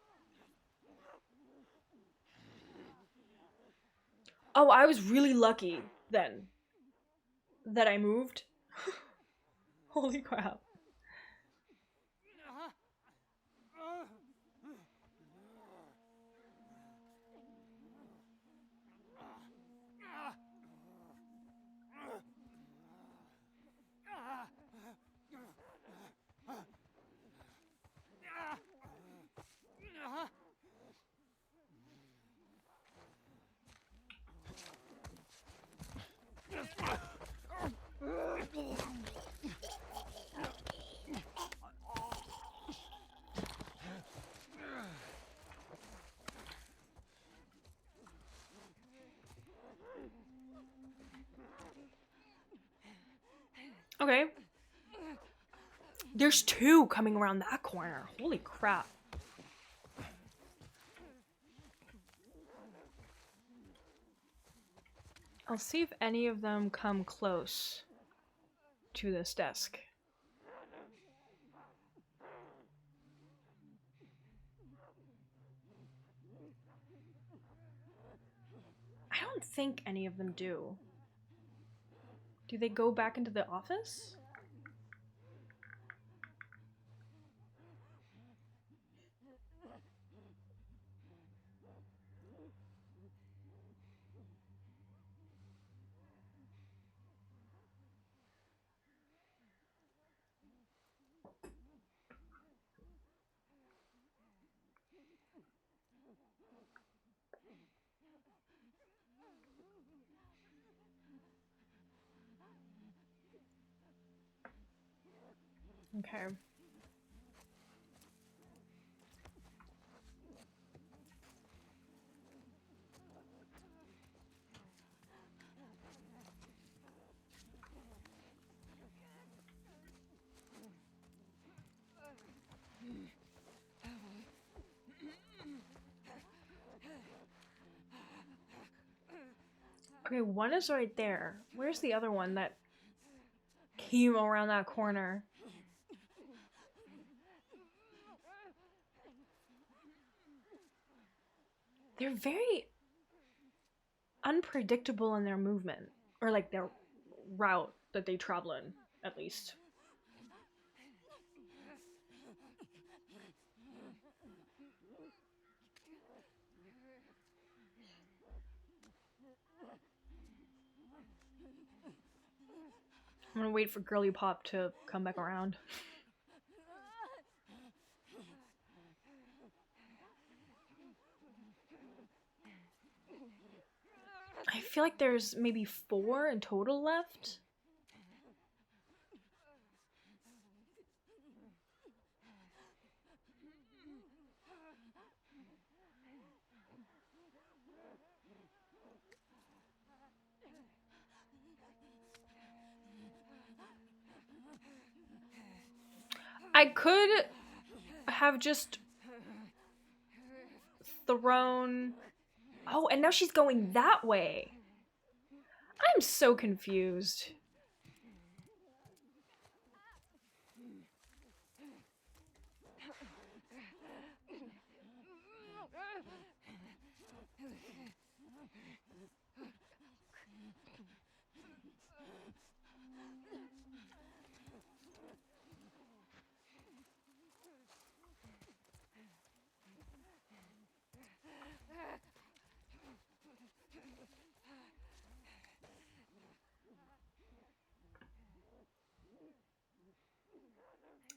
Oh, I was really lucky then that I moved. Holy crap. Okay. There's two coming around that corner. Holy crap. I'll see if any of them come close to this desk. don't think any of them do. Do they go back into the office? Okay. Okay, one is right there. Where's the other one that came around that corner? They're very unpredictable in their movement. Or like their route that they travel in, at least. I'm gonna wait for Girly Pop to come back around. I feel like there's maybe 4 in total left. I could have just thrown... Oh, and now she's going that way. I'm so confused.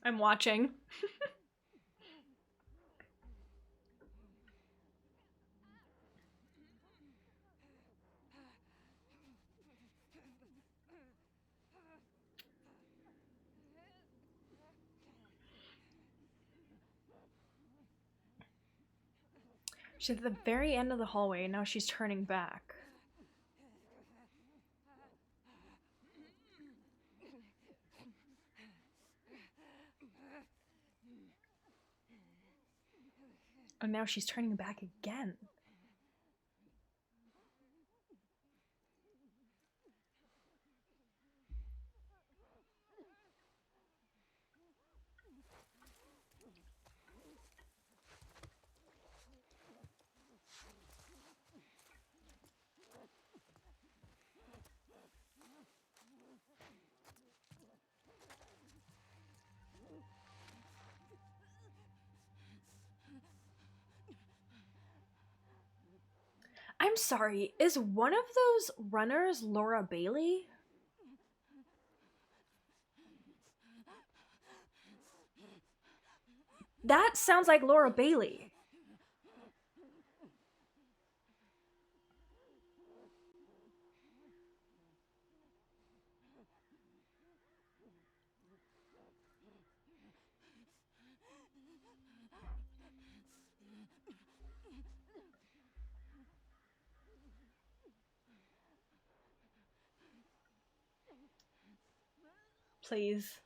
I'm watching. She's at the very end of the hallway, and now she's turning back. And now she's turning back again. I'm sorry, is one of those runners Laura Bailey? That sounds like Laura Bailey. Please.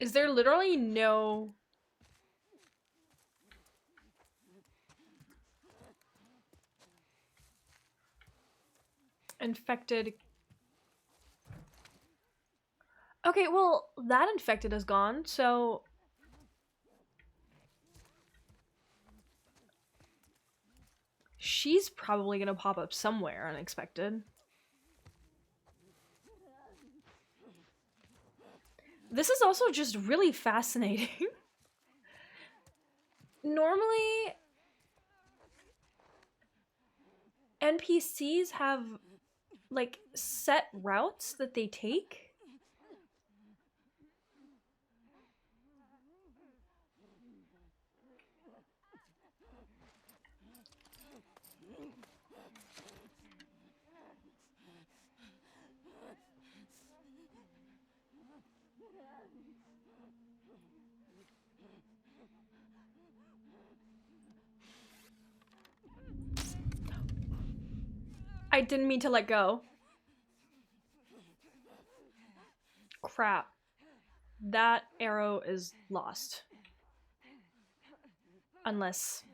Is there literally no... infected... Okay, Okay, well, that infected is gone, so... she's probably gonna pop up somewhere unexpected. This is also just really fascinating. Normally, NPCs have, like, set routes that they take. I didn't mean to let go. Crap. That arrow is lost. Unless...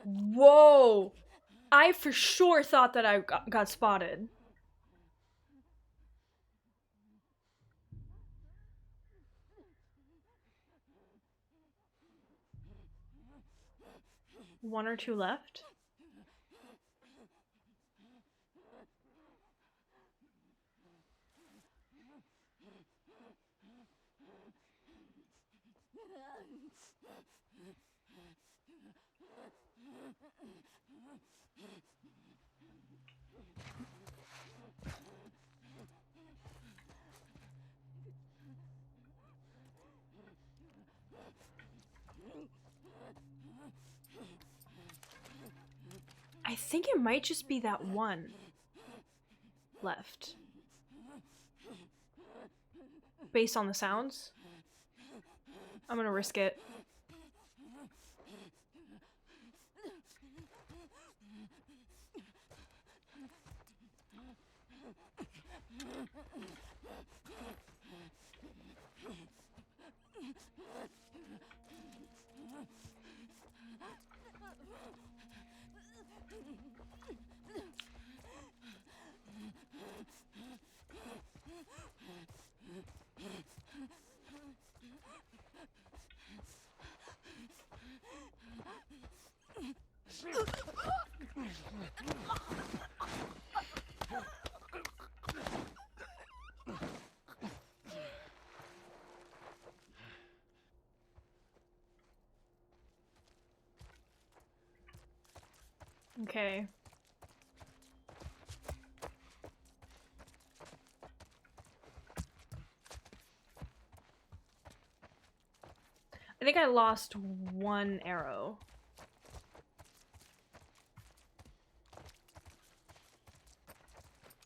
whoa! I for sure thought that I got spotted. One or two left? I think it might just be that one left. Based on the sounds. I'm gonna risk it. Okay. I think I lost one arrow.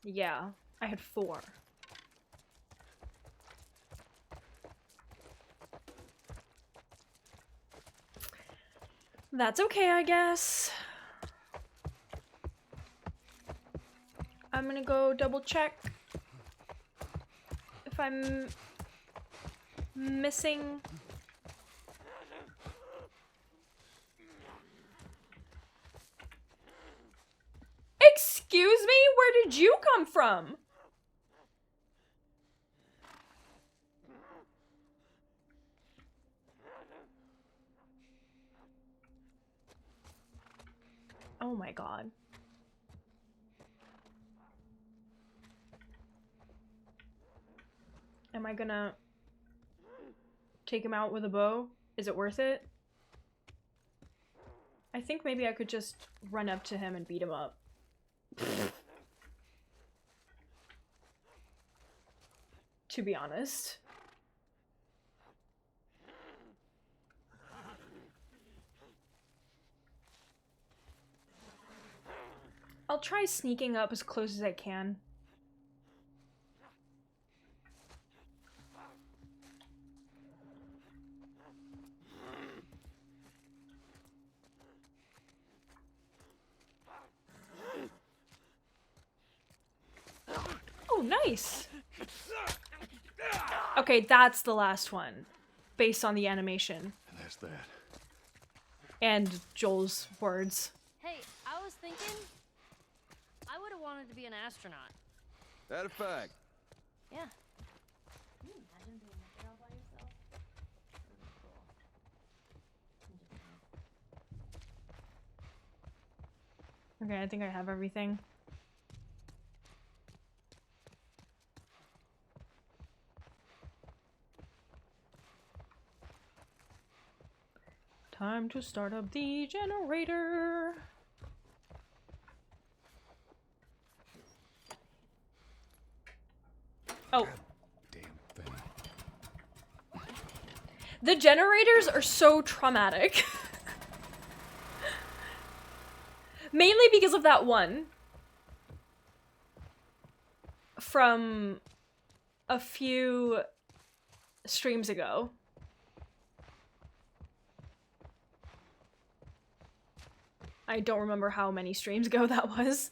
Yeah, I had 4. That's okay, I guess. I'm gonna go double check if I'm missing. Excuse me? Where did you come from? Oh my god. Am I gonna take him out with a bow? Is it worth it? I think maybe I could just run up to him and beat him up. To be honest. I'll try sneaking up as close as I can. Oh, nice! Okay, that's the last one, based on the animation. And that's that. And Joel's words. Hey, I was thinking, wanted to be an astronaut. That a fact? Yeah. Can you imagine being up there all by yourself? That would be cool. Okay, I think I have everything. Time to start up the generator. Oh. Damn thing. The generators are so traumatic. Mainly because of that one. From a few streams ago. I don't remember how many streams ago that was.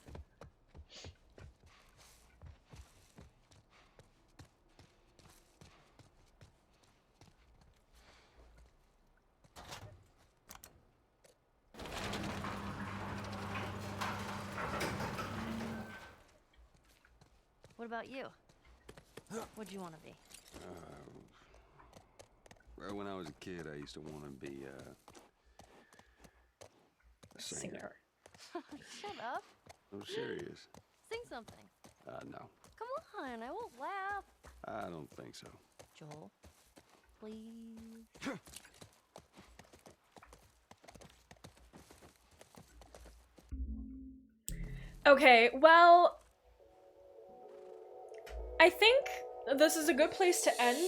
What about you? What'd you want to be? Well, when I was a kid, I used to want to be a singer. Shut up. I'm serious. Sing something. No. Come on, I won't laugh. I don't think so. Joel, please. Okay, well, I think this is a good place to end.